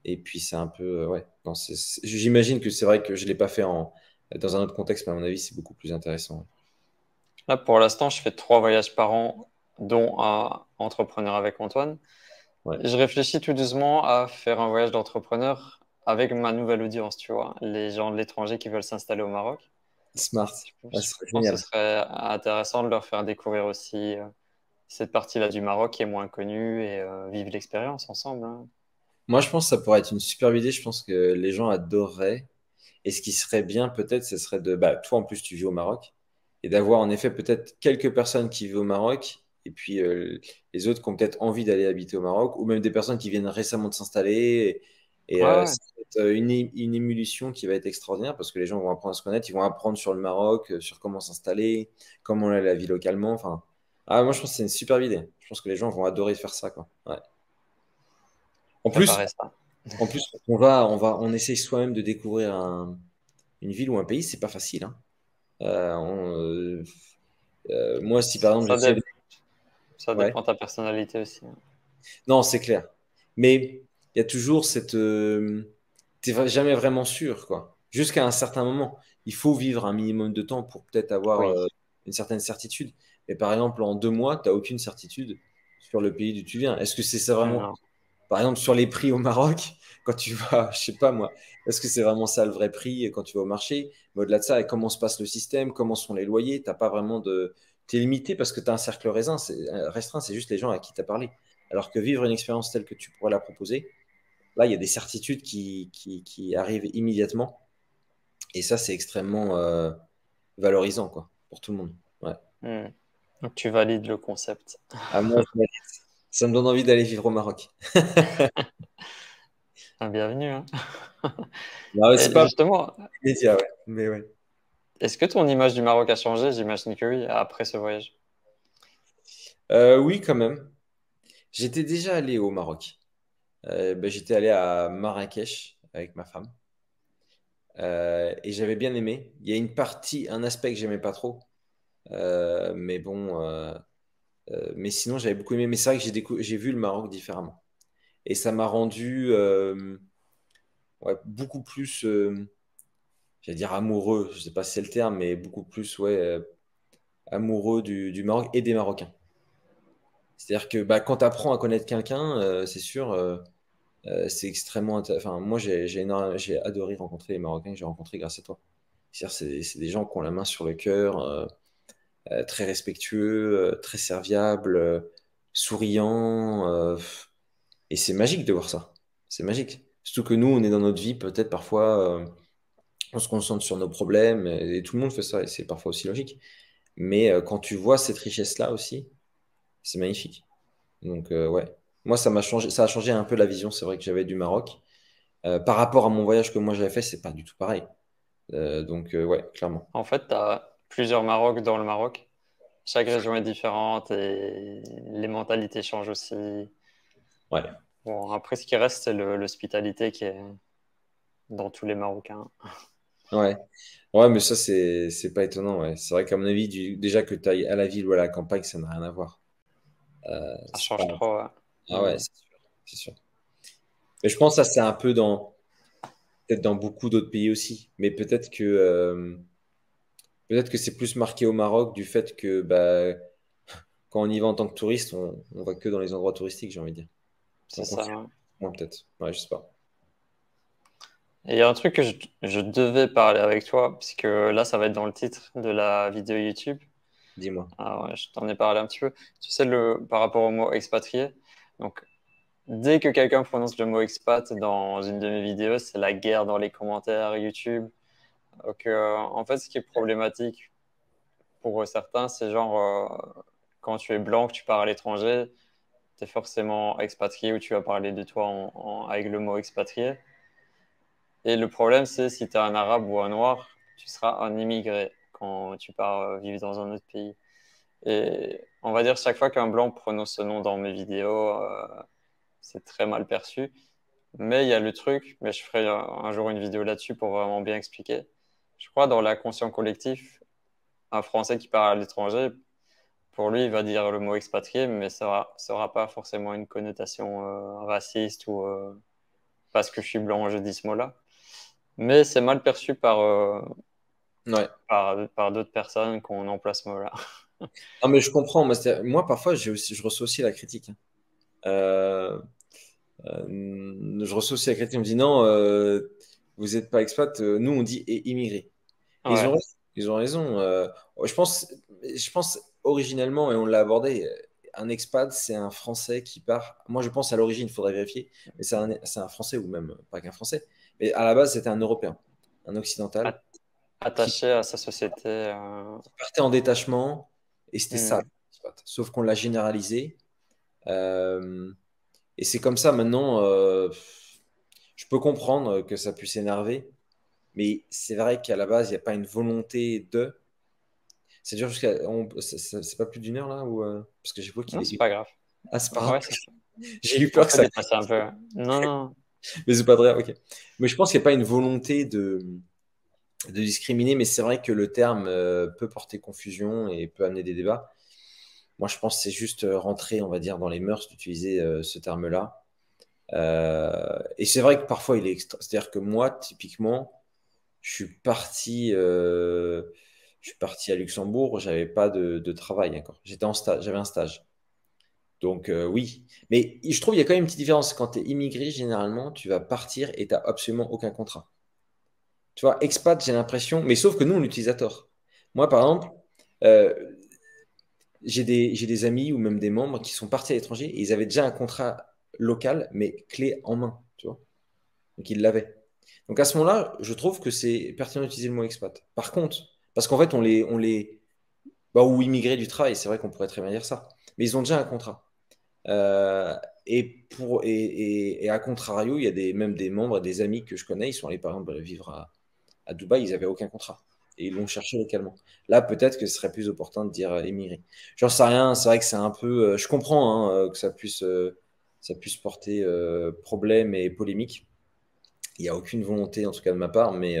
B: Et puis, c'est un peu. Ouais. Non, j'imagine que c'est vrai que je ne l'ai pas fait dans un autre contexte, mais à mon avis, c'est beaucoup plus intéressant.
A: Là, pour l'instant, je fais 3 voyages par an, dont un entrepreneur avec Antoine.
B: Ouais.
A: Je réfléchis tout doucement à faire un voyage d'entrepreneur avec ma nouvelle audience, tu vois, les gens de l'étranger qui veulent s'installer au Maroc.
B: Smart. Ouais,
A: Je
B: ce serait
A: pense que
B: génial.
A: ce serait intéressant de leur faire découvrir aussi cette partie-là du Maroc qui est moins connue et vivre l'expérience ensemble, hein.
B: Moi, je pense que ça pourrait être une superbe idée. Je pense que les gens adoreraient. Et ce qui serait bien, peut-être, ce serait de. Bah, toi, en plus, tu vis au Maroc. Et d'avoir, en effet, peut-être quelques personnes qui vivent au Maroc. Et puis, les autres qui ont peut-être envie d'aller habiter au Maroc. Ou même des personnes qui viennent récemment de s'installer. Et,
A: Ouais, ouais.
B: ça va être une émulsion qui va être extraordinaire parce que les gens vont apprendre à se connaître. Ils vont apprendre sur le Maroc, sur comment s'installer, comment est la vie localement. Enfin, moi, je pense que c'est une superbe idée. Je pense que les gens vont adorer faire ça, quoi. Ouais. En plus,
A: Préparer ça.
B: on essaye soi-même de découvrir une ville ou un pays, c'est pas facile, hein. Euh, on- euh, moi, si par exemple
A: Ça,
B: j'essaie
A: dé-
B: de...
A: Ça
B: Ouais,
A: dépend de ta personnalité aussi, hein.
B: non, c'est clair. Mais il y a toujours cette... t'es jamais vraiment sûr, quoi. Jusqu'à un certain moment. Il faut vivre un minimum de temps pour peut-être avoir
A: Oui.
B: une certaine certitude. Mais par exemple, en 2 mois, tu n'as aucune certitude sur le pays d'où tu viens. Est-ce que c'est ça vraiment...
A: Non.
B: Par exemple, sur les prix au Maroc, quand tu vas, je sais pas moi, est-ce que c'est vraiment ça le vrai prix quand tu vas au marché? Mais au-delà de ça, et comment se passe le système, comment sont les loyers, t'as pas vraiment de... T'es limité parce que tu as un cercle restreint, c'est juste les gens à qui tu as parlé. Alors que vivre une expérience telle que tu pourrais la proposer, là, il y a des certitudes qui arrivent immédiatement. Et ça, c'est extrêmement valorisant, quoi, pour tout le monde. Ouais.
A: Hmm. Donc tu valides le concept.
B: À moi, ça me donne envie d'aller vivre au Maroc.
A: Ah, bienvenue, hein.
B: Non, ouais, c'est
A: Et
B: pas
A: justement,
B: immédiat, ouais. Mais ouais.
A: est-ce que ton image du Maroc a changé? J'imagine que oui, après ce voyage.
B: Oui, quand même. J'étais déjà allé au Maroc. J'étais allé à Marrakech avec ma femme. Et j'avais bien aimé. Il y a une partie, un aspect que j'aimais pas trop. Mais bon, mais sinon j'avais beaucoup aimé. Mais c'est vrai que j'ai vu le Maroc différemment. Et ça m'a rendu ouais, beaucoup plus, j'allais dire amoureux. Je sais pas si c'est le terme, mais beaucoup plus ouais, amoureux du Maroc et des Marocains. C'est-à-dire que bah, quand tu apprends à connaître quelqu'un, c'est sûr. C'est extrêmement Enfin, moi, j'ai adoré rencontrer les Marocains que j'ai rencontrés grâce à toi. C'est-à-dire, c'est des gens qui ont la main sur le cœur, très respectueux, très serviables, souriants. Et c'est magique de voir ça. C'est magique. Surtout que nous, on est dans notre vie, peut-être parfois, on se concentre sur nos problèmes, et tout le monde fait ça, et c'est parfois aussi logique. Mais quand tu vois cette richesse-là aussi, c'est magnifique. Donc, ouais. Moi, ça a changé un peu la vision, c'est vrai que j'avais du Maroc. Par rapport à mon voyage que moi j'avais fait, c'est pas du tout pareil. Donc, ouais, clairement.
A: En fait, tu as plusieurs Maroc dans le Maroc. Chaque région est différente et les mentalités changent aussi.
B: Ouais,
A: Bon, après, ce qui reste, c'est l'hospitalité qui est dans tous les Marocains.
B: ouais. Ouais, mais ça, c'est pas étonnant. Ouais. C'est vrai qu'à mon avis, déjà que tu ailles à la ville ou à la campagne, ça n'a rien à voir.
A: Ça
B: C'est pas...
A: change trop, ouais.
B: Ah ouais,
A: Hmm.
B: c'est sûr. C'est sûr. Mais je pense que ça, c'est un peu peut-être dans beaucoup d'autres pays aussi. Mais peut-être que c'est plus marqué au Maroc du fait que bah, quand on y va en tant que touriste, on va que dans les endroits touristiques, j'ai envie de dire.
A: C'est
B: On
A: ça,
B: confirme,
A: ouais.
B: moi peut-être. Ouais, je sais pas.
A: Et il y a un truc que je devais parler avec toi, puisque là, ça va être dans le titre de la vidéo YouTube.
B: Dis-moi.
A: Ah ouais, je t'en ai parlé un petit peu. Tu sais, par rapport au mot expatrié. Donc, dès que quelqu'un prononce le mot expat dans une de mes vidéos, c'est la guerre dans les commentaires YouTube. Donc, en fait, ce qui est problématique pour certains, c'est genre, quand tu es blanc, que tu pars à l'étranger, tu es forcément expatrié ou tu vas parler de toi avec le mot expatrié. Et le problème, c'est si tu es un arabe ou un noir, tu seras un immigré quand tu pars vivre dans un autre pays. Et on va dire, chaque fois qu'un blanc prononce ce nom dans mes vidéos, c'est très mal perçu. Mais il y a le truc, mais je ferai un jour une vidéo là-dessus pour vraiment bien expliquer. Je crois dans l'inconscient collectif, un Français qui part à l'étranger, pour lui, il va dire le mot expatrié, mais ça aura pas forcément une connotation raciste ou parce que je suis blanc, je dis ce mot-là. Mais c'est mal perçu
B: Ouais.
A: par d'autres personnes qu'on emploie ce mot-là.
B: Non, mais je comprends. Moi, parfois, je reçois aussi la critique, hein. Euh, je reçois aussi la critique. On me dit non, vous n'êtes pas expat. Nous, on dit immigré. Et ils ont
A: Ouais,
B: raison. Ils ont raison. Je pense originellement, et on l'a abordé, un expat, c'est un Français qui part. Moi, je pense à l'origine, il faudrait vérifier, mais c'est un Français ou même pas qu'un Français. Mais à la base, c'était un Européen, un occidental
A: at-
B: qui
A: attaché à sa société.
B: partait en détachement et c'était ça,
A: Hmm.
B: l'expat. Sauf qu'on l'a généralisé. euh, et c'est comme ça maintenant. Je peux comprendre que ça puisse énerver, mais c'est vrai qu'à la base, il n'y a pas une volonté de. C'est dur c'est pas plus d'une heure là ou parce que j'ai vu qu'il
A: Non, c'est
B: est.
A: pas grave.
B: Ah, c'est pas grave.
A: Ouais,
B: J'ai eu
A: on
B: peur que
A: peut
B: ça.
A: dépasser un peu. Non, non.
B: Mais c'est pas vrai, ok. Mais je pense qu'il n'y a pas une volonté de discriminer, mais c'est vrai que le terme peut porter confusion et peut amener des débats. Moi, je pense que c'est juste rentrer, on va dire, dans les mœurs d'utiliser ce terme-là. Et c'est vrai que parfois il est extra. C'est-à-dire que moi, typiquement, je suis parti, euh, je suis parti à Luxembourg, j'avais pas de travail encore. J'étais en stage, j'avais un stage. Donc oui, mais je trouve qu'il y a quand même une petite différence. Quand tu es immigré, généralement, tu vas partir et tu n'as absolument aucun contrat. Tu vois, expat, j'ai l'impression, mais sauf que nous, on l'utilise à tort. Moi, par exemple, euh, j'ai des amis ou même des membres qui sont partis à l'étranger et ils avaient déjà un contrat local, mais clé en main, tu vois. Donc ils l'avaient. Donc à ce moment-là, je trouve que c'est pertinent d'utiliser le mot expat. Par contre, parce qu'en fait, bah, ou immigrés du travail, c'est vrai qu'on pourrait très bien dire ça, mais ils ont déjà un contrat. Euh, et à contrario, il y a même des membres, des amis que je connais, ils sont allés par exemple vivre à Dubaï, ils n'avaient aucun contrat. Et ils l'ont cherché localement. Là, peut-être que ce serait plus opportun de dire émigré. J'en sais rien, c'est vrai que c'est un peu. Je comprends hein, que ça puisse porter problème et polémique. Il n'y a aucune volonté, en tout cas de ma part, mais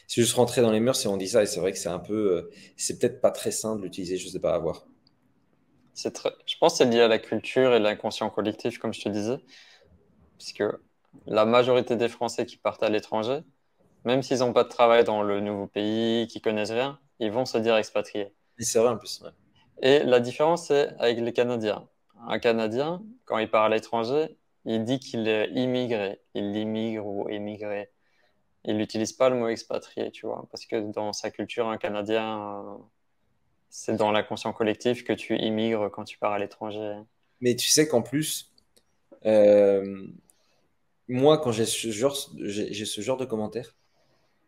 B: c'est juste rentrer dans les mœurs et on dit ça, et c'est vrai que c'est un peu. C'est peut-être pas très sain de l'utiliser, je sais pas, à voir.
A: Je pense que c'est lié à la culture et l'inconscient collectif, comme je te disais, puisque la majorité des Français qui partent à l'étranger, même s'ils n'ont pas de travail dans le nouveau pays, qui connaissent rien, ils vont se dire expatriés.
B: Et c'est vrai en plus. Ouais.
A: Et la différence, c'est avec les Canadiens. Un Canadien, quand il part à l'étranger, il dit qu'il est immigré. Il immigre ou émigré. Il n'utilise pas le mot expatrié, tu vois, parce que dans sa culture, un Canadien, c'est dans l'inconscient collectif que tu immigres quand tu pars à l'étranger.
B: Mais tu sais qu'en plus, euh, moi, quand j'ai ce genre de commentaires,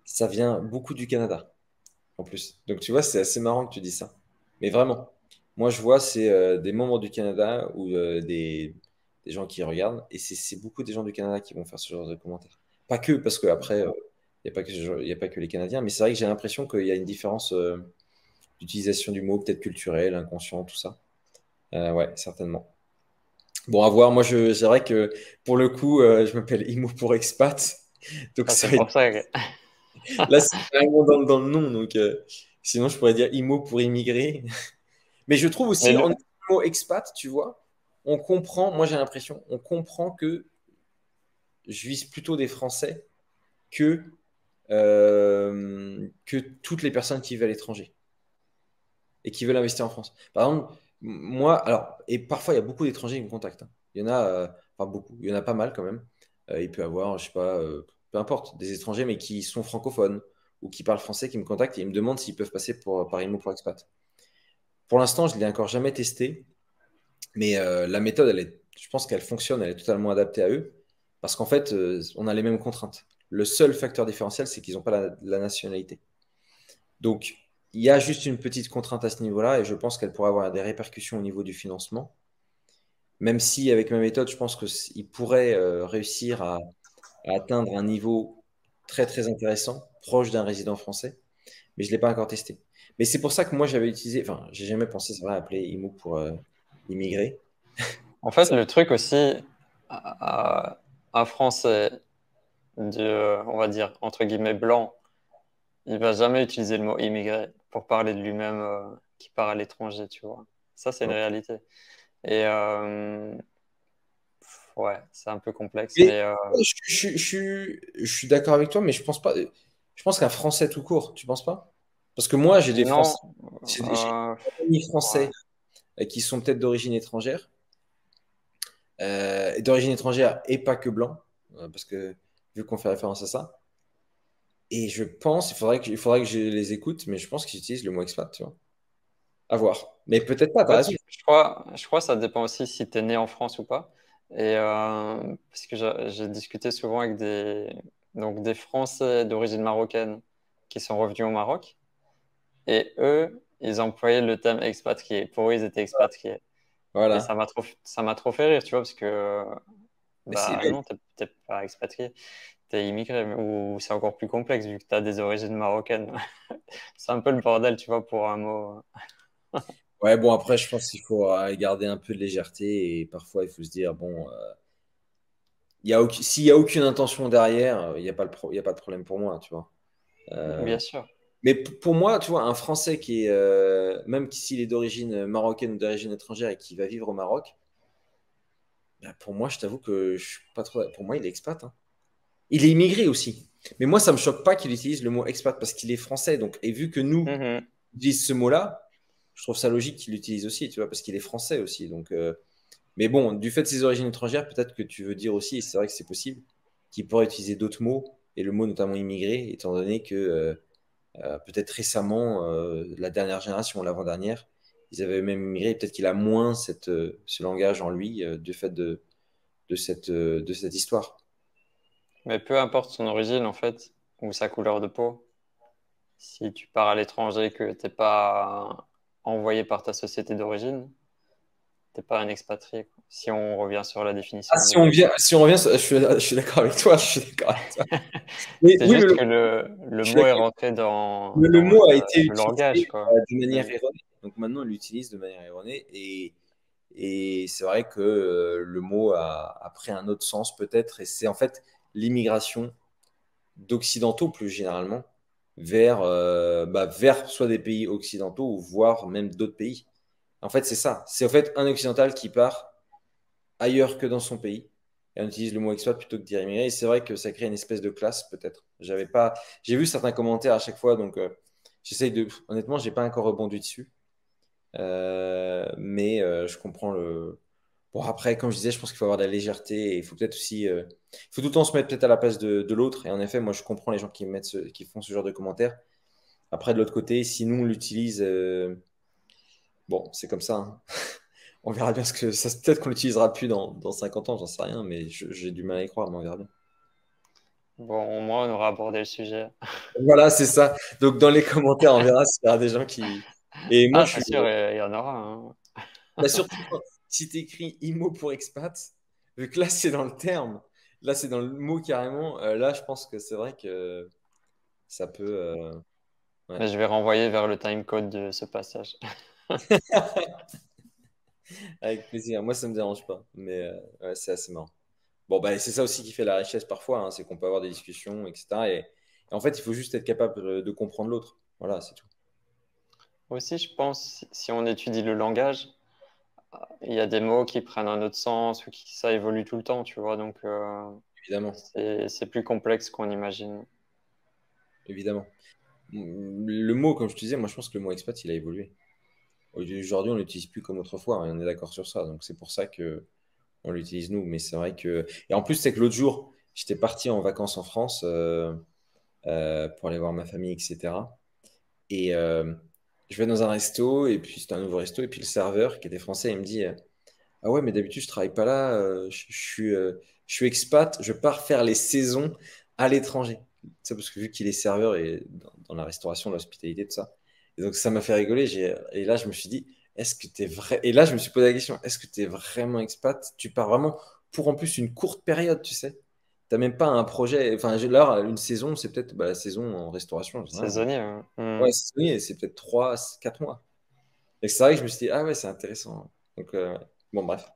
B: ça vient beaucoup du Canada, en plus. Donc, tu vois, c'est assez marrant que tu dis ça. Mais vraiment, moi, je vois, c'est des membres du Canada ou des gens qui regardent, et c'est beaucoup des gens du Canada qui vont faire ce genre de commentaires. Pas que, parce qu'après, il n'y a pas que, il y a pas que les Canadiens, mais c'est vrai que j'ai l'impression qu'il y a une différence d'utilisation du mot, peut-être culturel, inconscient, tout ça. Ouais, certainement. Bon, à voir. Moi, c'est vrai que pour le coup, je m'appelle Imo pour expat. Donc,
A: Ah,
B: ça
A: c'est
B: va être-
A: pour ça que...
B: là, c'est vraiment dans le nom. Donc, sinon, je pourrais dire Imo pour immigré. Mais je trouve
A: Mais
B: aussi, en utilisant le mot expat, tu vois, on comprend, moi j'ai l'impression, on comprend que je vise plutôt des Français que, que toutes les personnes qui vivent à l'étranger et qui veulent investir en France. Par exemple, moi, alors, et parfois, il y a beaucoup d'étrangers qui me contactent, hein. Il y en a, enfin beaucoup, il y en a pas mal quand même. Il peut y avoir, je sais pas, peu importe, des étrangers, mais qui sont francophones ou qui parlent français, qui me contactent et ils me demandent s'ils peuvent passer par IMO pour expat. Pour l'instant, je ne l'ai encore jamais testé, mais la méthode, je pense qu'elle fonctionne, elle est totalement adaptée à eux, parce qu'en fait, on a les mêmes contraintes. Le seul facteur différentiel, c'est qu'ils n'ont pas la nationalité. Donc, il y a juste une petite contrainte à ce niveau-là, et je pense qu'elle pourrait avoir des répercussions au niveau du financement. Même si, avec ma méthode, je pense qu'ils pourraient réussir à atteindre un niveau très, très intéressant, proche d'un résident français, mais je ne l'ai pas encore testé. Mais c'est pour ça que moi, j'avais utilisé, enfin, j'ai jamais pensé, c'est vrai, à appeler IMO pour immigrer.
A: En fait, le truc aussi, à- un Français on va dire, entre guillemets, blanc, il va jamais utiliser le mot immigré pour parler de lui-même qui part à l'étranger, tu vois. Ça, c'est une
B: Ok.
A: réalité. Et ouais, c'est un peu complexe,
B: Mais
A: mais
B: je suis d'accord avec toi, mais je pense pas. Je pense qu'un Français tout court, tu penses pas? Parce que moi, j'ai des
A: non,
B: Français, j'ai
A: euh,
B: des amis
A: ouais.
B: français qui sont peut-être d'origine étrangère, et d'origine étrangère et pas que blanc, parce que vu qu'on fait référence à ça. Et je pense, il faudrait que je les écoute, mais je pense qu'ils utilisent le mot expat, tu vois. À voir. Mais peut-être pas,
A: En
B: t'as
A: fait,
B: raison.
A: je crois que ça dépend aussi si tu es né en France ou pas. Et parce que j'ai discuté souvent avec donc des Français d'origine marocaine qui sont revenus au Maroc. Et eux, ils employaient le terme expatrié. Pour eux, ils étaient expatriés. Et
B: Voilà.
A: ça m'a trop fait rire, tu vois, parce que,
B: Mais c'est
A: bah non, t'es pas expatrié, t'es immigré, ou c'est encore plus complexe vu que t'as des origines marocaines. C'est un peu le bordel, tu vois, pour un mot.
B: Ouais, bon, après, je pense qu'il faut garder un peu de légèreté et parfois, il faut se dire, bon, s'il n'y a aucune intention derrière, il n'y a pas il y a pas de problème pour moi, tu vois. Euh,
A: Bien sûr.
B: mais pour moi, tu vois, un Français qui est, même s'il est d'origine marocaine ou d'origine étrangère et qui va vivre au Maroc, bah, pour moi, je t'avoue que je suis pas trop. Pour moi, il est expat, hein. Il est immigré aussi. Mais moi, ça me choque pas qu'il utilise le mot expat parce qu'il est français. Donc, et vu que nous
A: Mhm.
B: utilisons ce mot-là, je trouve ça logique qu'il l'utilise aussi, tu vois, parce qu'il est français aussi. Donc, mais bon, du fait de ses origines étrangères, peut-être que tu veux dire aussi, et c'est vrai que c'est possible, qu'il pourrait utiliser d'autres mots, et le mot notamment immigré, étant donné que peut-être récemment, la dernière génération, l'avant-dernière, ils avaient même immigré, et peut-être qu'il a moins ce langage en lui du fait de cette histoire.
A: Mais peu importe son origine, en fait, ou sa couleur de peau, si tu pars à l'étranger et que t'es pas envoyé par ta société d'origine, t'es pas un expatrié, quoi. Si on revient sur la
B: Ah,
A: définition
B: si on
A: de...
B: vient, si on revient, je suis d'accord avec toi, je suis d'accord avec toi. Mais
A: C'est
B: oui,
A: juste que le
B: je suis
A: mot est
B: d'accord.
A: rentré
B: Le
A: dans
B: mot a été
A: le langage,
B: utilisé
A: quoi.
B: de manière
A: Mm.
B: erronée. Donc maintenant, on l'utilise de manière erronée. Et c'est vrai que le mot a pris un autre sens peut-être. Et c'est en fait l'immigration d'occidentaux plus généralement vers soit des pays occidentaux ou voire même d'autres pays. En fait, c'est ça. C'est en fait un occidental qui part ailleurs que dans son pays. Et on utilise le mot expat plutôt que dire immigré. Et c'est vrai que ça crée une espèce de classe, peut-être. J'avais pas... J'ai vu certains commentaires à chaque fois, donc j'essaye de. Honnêtement, j'ai pas encore rebondi dessus. Mais je comprends le. Bon, après, comme je disais, je pense qu'il faut avoir de la légèreté et il faut peut-être aussi. Il faut tout le temps se mettre peut-être à la place de l'autre. Et en effet, moi, je comprends les gens qui font ce genre de commentaires. Après, de l'autre côté, si nous, on l'utilise, bon, c'est comme ça, hein. On verra bien ce que ça. Peut-être qu'on l'utilisera plus dans 50 ans, j'en sais rien, mais j'ai du mal à y croire, mais on verra bien.
A: Bon, au moins, on aura abordé le sujet.
B: Voilà, c'est ça. Donc, dans les commentaires, on verra s'il y aura des gens qui. Et moi,
A: Ah,
B: je
A: c'est
B: suis.
A: sûr, il y en aura, hein.
B: Bah, surtout, si tu écris IMO pour expat, vu que là, c'est dans le terme, là, c'est dans le mot carrément, là, je pense que c'est vrai que ça peut. Ouais.
A: Mais je vais renvoyer vers le timecode de ce passage.
B: Avec plaisir. Moi, ça me dérange pas, mais ouais, c'est assez marrant. Bon, bah, c'est ça aussi qui fait la richesse parfois, hein, c'est qu'on peut avoir des discussions, etc. Et en fait, il faut juste être capable de comprendre l'autre. Voilà, c'est tout.
A: Aussi, je pense, si on étudie le langage, il y a des mots qui prennent un autre sens ou qui ça évolue tout le temps, tu vois. Donc,
B: Évidemment,
A: c'est plus complexe qu'on imagine.
B: évidemment. Le mot, comme je te disais, moi, je pense que le mot expat, il a évolué. Aujourd'hui, on l'utilise plus comme autrefois, hein, on est d'accord sur ça. Donc, c'est pour ça que on l'utilise nous. Mais c'est vrai que. Et en plus, c'est que l'autre jour, j'étais parti en vacances en France pour aller voir ma famille, etc. Et je vais dans un resto, et puis c'était un nouveau resto, et puis le serveur qui était français, il me dit ah ouais, mais d'habitude, je travaille pas là, je suis expat, je pars faire les saisons à l'étranger. C'est parce que vu qu'il est serveur et dans la restauration, l'hospitalité, tout ça. Et donc ça m'a fait rigoler. Et là, je me suis dit, est-ce que t'es vrai? Et là, je me suis posé la question, est-ce que tu es vraiment expat? Tu pars vraiment pour en plus une courte période, tu sais? T'as même pas un projet. Enfin, là, une saison, c'est peut-être la saison en restauration, je sais rien.
A: Saisonnier, hein.
B: Ouais, saisonnier, c'est peut-être 3, 4 mois. Et c'est vrai que je me suis dit, ah ouais, c'est intéressant. Donc, bon, bref.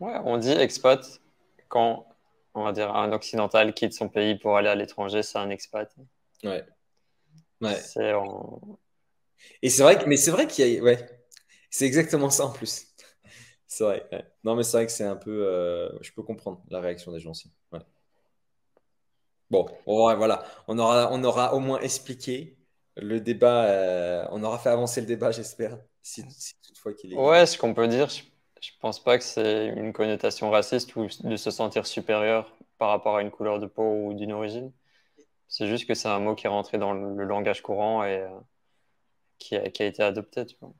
A: Ouais, on dit expat quand, on va dire, un occidental quitte son pays pour aller à l'étranger, c'est un expat.
B: Ouais. Ouais.
A: C'est en...
B: Et c'est vrai que, mais c'est vrai qu'il y a, ouais, c'est exactement ça en plus. C'est vrai. Ouais. Non, mais c'est vrai que c'est un peu, je peux comprendre la réaction des gens aussi. Ouais. Bon, ouais, voilà, on aura au moins expliqué le débat, on aura fait avancer le débat, j'espère, si toutefois qu'il est.
A: Ouais, ce qu'on peut dire, je pense pas que c'est une connotation raciste ou de se sentir supérieur par rapport à une couleur de peau ou d'une origine. C'est juste que c'est un mot qui est rentré dans le langage courant et qui a été adopté, tu vois.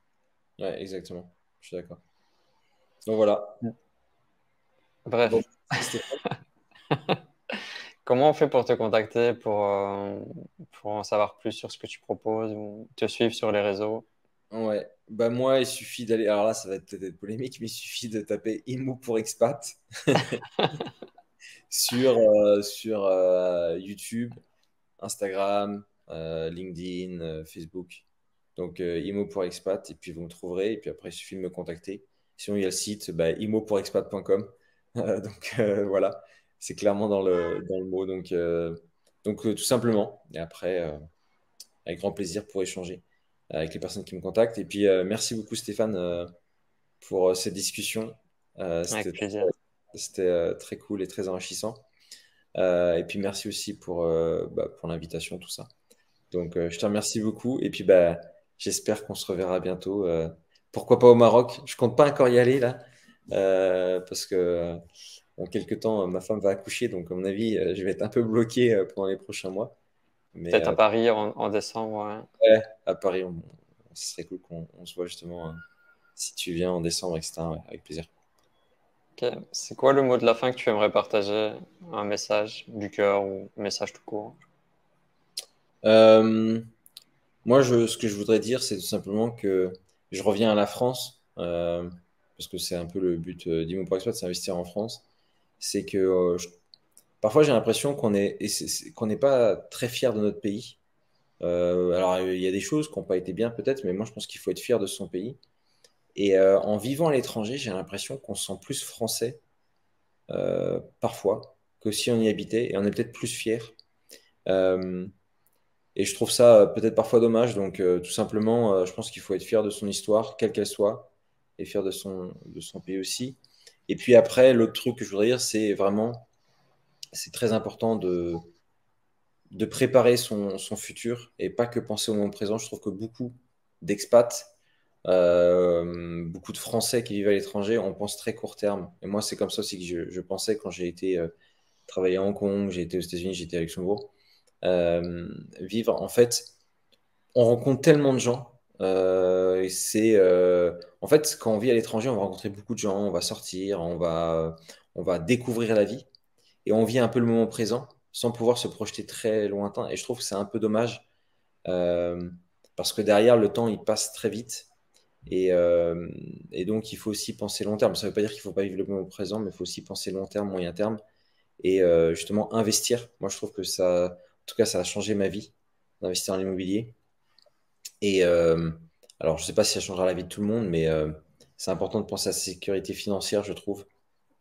B: Ouais, exactement. Je suis d'accord. Donc voilà. Bon,
A: Bref,
B: Stéphane.
A: comment on fait pour te contacter, pour en savoir plus sur ce que tu proposes ou te suivre sur les réseaux?
B: Ouais. Bah moi, il suffit d'aller. Alors là, ça va peut-être être polémique, mais il suffit de taper IMO pour expat sur YouTube, Instagram, LinkedIn, Facebook. Donc, IMO pour expat, et puis vous me trouverez. Et puis après, il suffit de me contacter. Sinon, il y a le site bah, imopourexpat.com. Donc, voilà, c'est clairement dans le mot. Donc tout simplement. Et après, avec grand plaisir pour échanger avec les personnes qui me contactent. Et puis, merci beaucoup, Stéphane, pour cette discussion.
A: Avec
B: C'était
A: plaisir.
B: très cool et très enrichissant. Et puis, merci aussi pour l'invitation, tout ça. Donc, je te remercie beaucoup. Et puis, bah, j'espère qu'on se reverra bientôt. Pourquoi pas au Maroc? Je compte pas encore y aller là, parce que en quelques temps, ma femme va accoucher. Donc, à mon avis, je vais être un peu bloqué pendant les prochains mois. Mais
A: Peut-être à Paris en décembre, ouais.
B: ouais, à Paris, ce serait cool qu'on se voit justement si tu viens en décembre, etc. Ouais, avec plaisir.
A: Ok. C'est quoi le mot de la fin que tu aimerais partager? Un message du cœur ou un message tout court?
B: Euh, Moi, ce que je voudrais dire, c'est tout simplement que je reviens à la France, parce que c'est un peu le but d'Immo pour Expat, c'est investir en France. C'est que parfois j'ai l'impression qu'on n'est pas très fier de notre pays. Alors il y a des choses qui n'ont pas été bien peut-être, mais moi je pense qu'il faut être fier de son pays. Et en vivant à l'étranger, j'ai l'impression qu'on se sent plus français parfois que si on y habitait, et on est peut-être plus fier. Euh, Et je trouve ça peut-être parfois dommage. Donc, tout simplement, je pense qu'il faut être fier de son histoire, quelle qu'elle soit, et fier de son pays aussi. Et puis après, l'autre truc que je voudrais dire, c'est vraiment, c'est très important de préparer son futur et pas que penser au moment présent. Je trouve que beaucoup d'expats, beaucoup de Français qui vivent à l'étranger, on pense très court terme. Et moi, c'est comme ça aussi que je pensais quand j'ai été travailler à Hong Kong, j'ai été aux États-Unis, j'ai été à Luxembourg. Vivre, en fait, on rencontre tellement de gens. Et en fait, quand on vit à l'étranger, on va rencontrer beaucoup de gens, on va sortir, on va découvrir la vie et on vit un peu le moment présent sans pouvoir se projeter très lointain. Et je trouve que c'est un peu dommage euh, parce que derrière, le temps, il passe très vite. Et donc, il faut aussi penser long terme. Ça ne veut pas dire qu'il ne faut pas vivre le moment présent, mais il faut aussi penser long terme, moyen terme et justement investir. Moi, je trouve que ça, en tout cas, ça a changé ma vie d'investir en immobilier. Et alors, je ne sais pas si ça changera la vie de tout le monde, mais c'est important de penser à sa sécurité financière, je trouve,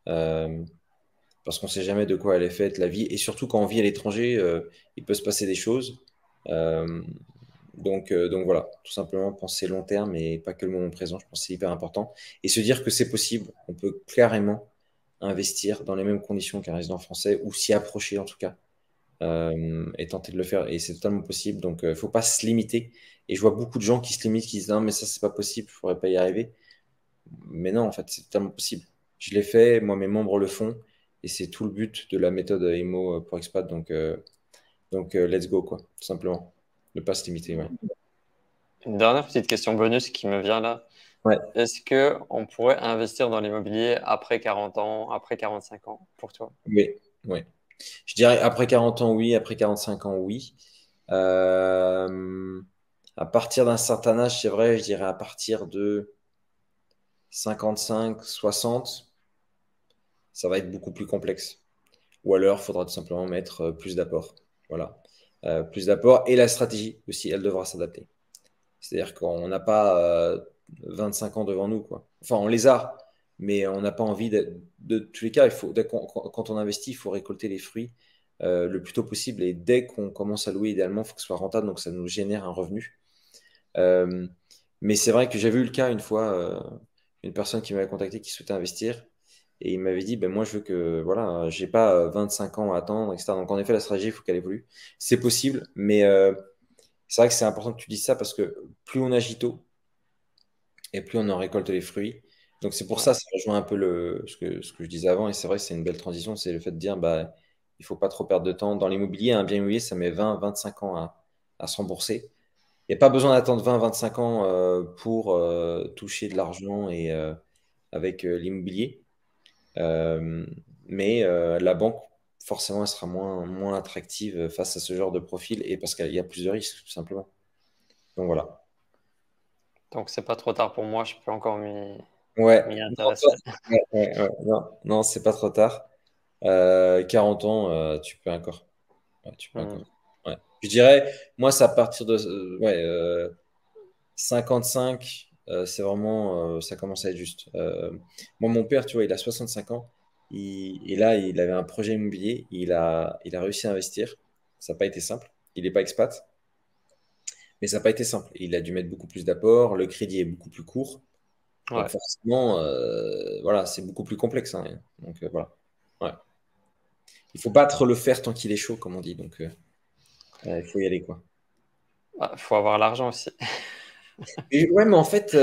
B: Euh, parce qu'on ne sait jamais de quoi elle est faite, la vie. Et surtout, quand on vit à l'étranger, il peut se passer des choses. Euh, donc voilà, tout simplement penser long terme et pas que le moment présent, je pense que c'est hyper important. Et se dire que c'est possible, on peut carrément investir dans les mêmes conditions qu'un résident français, ou s'y approcher en tout cas. et tenter de le faire. Et c'est totalement possible. Donc, il ne faut pas se limiter. Et je vois beaucoup de gens qui se limitent, qui disent non, mais ça, c'est pas possible, je ne pourrais pas y arriver. Mais non, en fait, c'est totalement possible. Je l'ai fait, moi, mes membres le font. Et c'est tout le but de la méthode IMO pour expat. Donc, let's go, quoi, tout simplement. Ne pas se limiter, ouais.
A: Une dernière petite question bonus qui me vient là.
B: Ouais,
A: Est-ce que on pourrait investir dans l'immobilier après 40 ans, après 45 ans pour toi?
B: oui, oui. Je dirais après 40 ans, oui. Après 45 ans, oui. Euh, à partir d'un certain âge, c'est vrai, je dirais à partir de 55, 60, ça va être beaucoup plus complexe. Ou alors, il faudra tout simplement mettre plus d'apport. Voilà. Plus d'apport et la stratégie aussi, elle devra s'adapter. C'est-à-dire qu'on n'a pas 25 ans devant nous, quoi. Enfin, on les a, mais on n'a pas envie de tous les cas. Quand on investit, il faut récolter les fruits le plus tôt possible. Et dès qu'on commence à louer, idéalement, il faut que ce soit rentable, donc ça nous génère un revenu. Euh, mais c'est vrai que j'ai vu le cas une fois, une personne qui m'avait contacté qui souhaitait investir. Et il m'avait dit, ben moi, je veux que, voilà, j'ai pas 25 ans à attendre, etc. Donc, en effet, la stratégie, il faut qu'elle évolue. C'est possible, mais c'est vrai que c'est important que tu dises ça parce que plus on agit tôt et plus on en récolte les fruits. Donc, c'est pour
A: Ouais.
B: ça rejoint un peu ce que je disais avant. Et c'est vrai que c'est une belle transition. C'est le fait de dire, bah, il faut pas trop perdre de temps. Dans l'immobilier, un bien immobilier, ça met 20, 25 ans à se rembourser. Il n'y a pas besoin d'attendre 20, 25 ans pour toucher de l'argent et avec l'immobilier. Euh, mais la banque, forcément, elle sera moins attractive face à ce genre de profil et parce qu'il y a plus de risques, tout simplement. Donc voilà.
A: Donc c'est pas trop tard pour moi, je peux encore
B: Ouais,
A: m'y
B: non, toi,
A: intéresser.
B: non, non, c'est pas trop tard. 40 ans, tu peux encore. Ouais, tu peux
A: Hmm.
B: encore. Ouais. Je dirais, moi, c'est à partir de ouais, 55, c'est vraiment, ça commence à être juste. Moi, mon père, tu vois, il a 65 ans. Et là, il avait un projet immobilier. Il a réussi à investir. Ça n'a pas été simple. Il n'est pas expat, mais ça n'a pas été simple. Il a dû mettre beaucoup plus d'apports. Le crédit est beaucoup plus court. Donc
A: Ouais.
B: forcément, voilà, c'est beaucoup plus complexe, hein. Donc voilà. Ouais. Il faut pas trop le faire tant qu'il est chaud, comme on dit. Donc il faut y aller, quoi.
A: Ah, faut avoir l'argent aussi.
B: Ouais, mais en fait,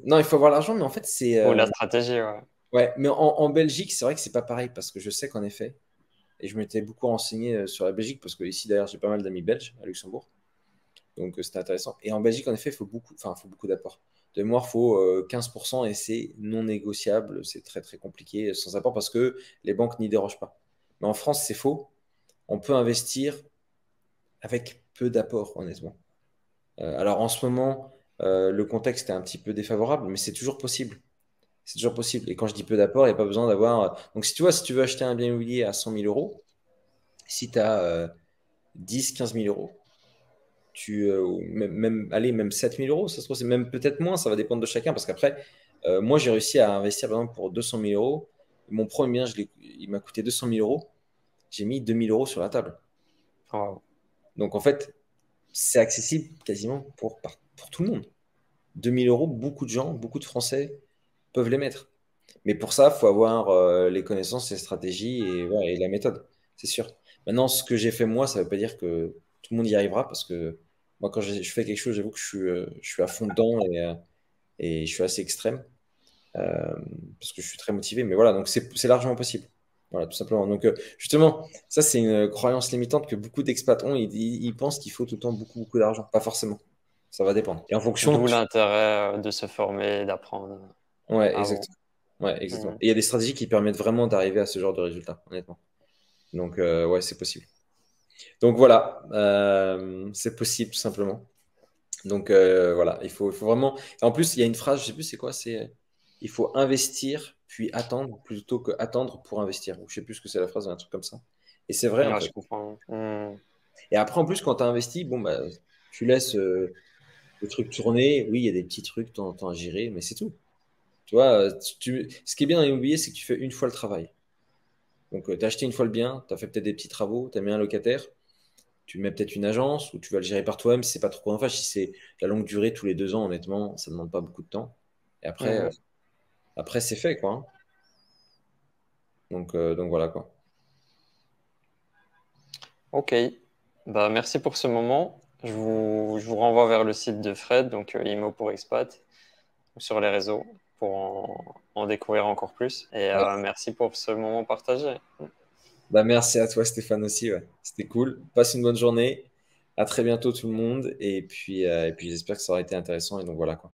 B: non, il faut avoir l'argent, mais en fait,
A: Ou la stratégie, ouais.
B: ouais, mais en Belgique, c'est vrai que c'est pas pareil parce que je sais qu'en effet, et je m'étais beaucoup renseigné sur la Belgique parce que ici d'ailleurs j'ai pas mal d'amis belges à Luxembourg, donc c'était intéressant. Et en Belgique, en effet, il faut beaucoup d'apports. De mémoire, il faut 15% et c'est non négociable, c'est très très compliqué sans apport parce que les banques n'y dérogent pas. Mais en France, c'est faux. On peut investir avec peu d'apports, honnêtement. Alors en ce moment, le contexte est un petit peu défavorable, mais c'est toujours possible. C'est toujours possible. Et quand je dis peu d'apport, il n'y a pas besoin d'avoir. Donc, si tu vois, si tu veux acheter un bien immobilier à 100 000 euros, si tu as 10, 15 000 euros, allez, même 7 000 euros, ça se trouve, c'est même peut-être moins, ça va dépendre de chacun. Parce qu'après, moi, j'ai réussi à investir, par exemple, pour 200 000 euros. Mon premier bien, il m'a coûté 200 000 euros. J'ai mis 2 000 euros sur la table.
A: Wow.
B: Donc, en fait, c'est accessible quasiment pour tout le monde. 2 000 euros, beaucoup de gens, beaucoup de Français peuvent les mettre. Mais pour ça, il faut avoir les connaissances, les stratégies et, ouais, et la méthode, c'est sûr. Maintenant, ce que j'ai fait moi, ça ne veut pas dire que tout le monde y arrivera parce que moi, quand je fais quelque chose, j'avoue que je suis à fond dedans et je suis assez extrême euh, parce que je suis très motivé. Mais voilà, donc c'est largement possible. Voilà, tout simplement. Donc, justement, ça, c'est une croyance limitante que beaucoup d'expats ont. Ils pensent qu'il faut tout le temps beaucoup, beaucoup d'argent. Pas forcément. Ça va dépendre. Et en fonction.
A: D'où l'intérêt de se former et d'apprendre
B: Ouais,
A: avant.
B: exactement. Ouais, exactement.
A: Hmm.
B: Et il y a des stratégies qui permettent vraiment d'arriver à ce genre de résultat, honnêtement. Donc, ouais, c'est possible. Donc, voilà, c'est possible, tout simplement. Donc, voilà, il faut vraiment. Et en plus, il y a une phrase, je sais plus c'est quoi, il faut investir puis attendre plutôt que attendre pour investir. Ou je sais plus ce que c'est la phrase, un truc comme ça. Et c'est vrai, en
A: Ouais,
B: fait.
A: je comprends. Hmm.
B: Et après, en plus, quand tu as investi, bon, bah, tu laisses le truc tourner. Oui, il y a des petits trucs de temps en temps à gérer, mais c'est tout. Tu vois, ce qui est bien dans l'immobilier, c'est que tu fais une fois le travail. Donc, tu as acheté une fois le bien, tu as fait peut-être des petits travaux, tu as mis un locataire, tu mets peut-être une agence ou tu vas le gérer par toi-même si c'est pas trop chronophage. Si c'est la longue durée, tous les 2 ans, honnêtement, ça ne demande pas beaucoup de temps. Et après,
A: Mhm.
B: après c'est fait, quoi, hein. Donc voilà, quoi.
A: Ok, bah, merci pour ce moment. Je vous renvoie vers le site de Fred, donc Imo pour expat, ou sur les réseaux pour en découvrir encore plus. Et
B: Ouais.
A: merci pour ce moment partagé.
B: Bah, merci à toi, Stéphane, aussi. Ouais. C'était cool. Passe une bonne journée. À très bientôt, tout le monde. Et puis j'espère que ça aura été intéressant. Et donc, voilà quoi.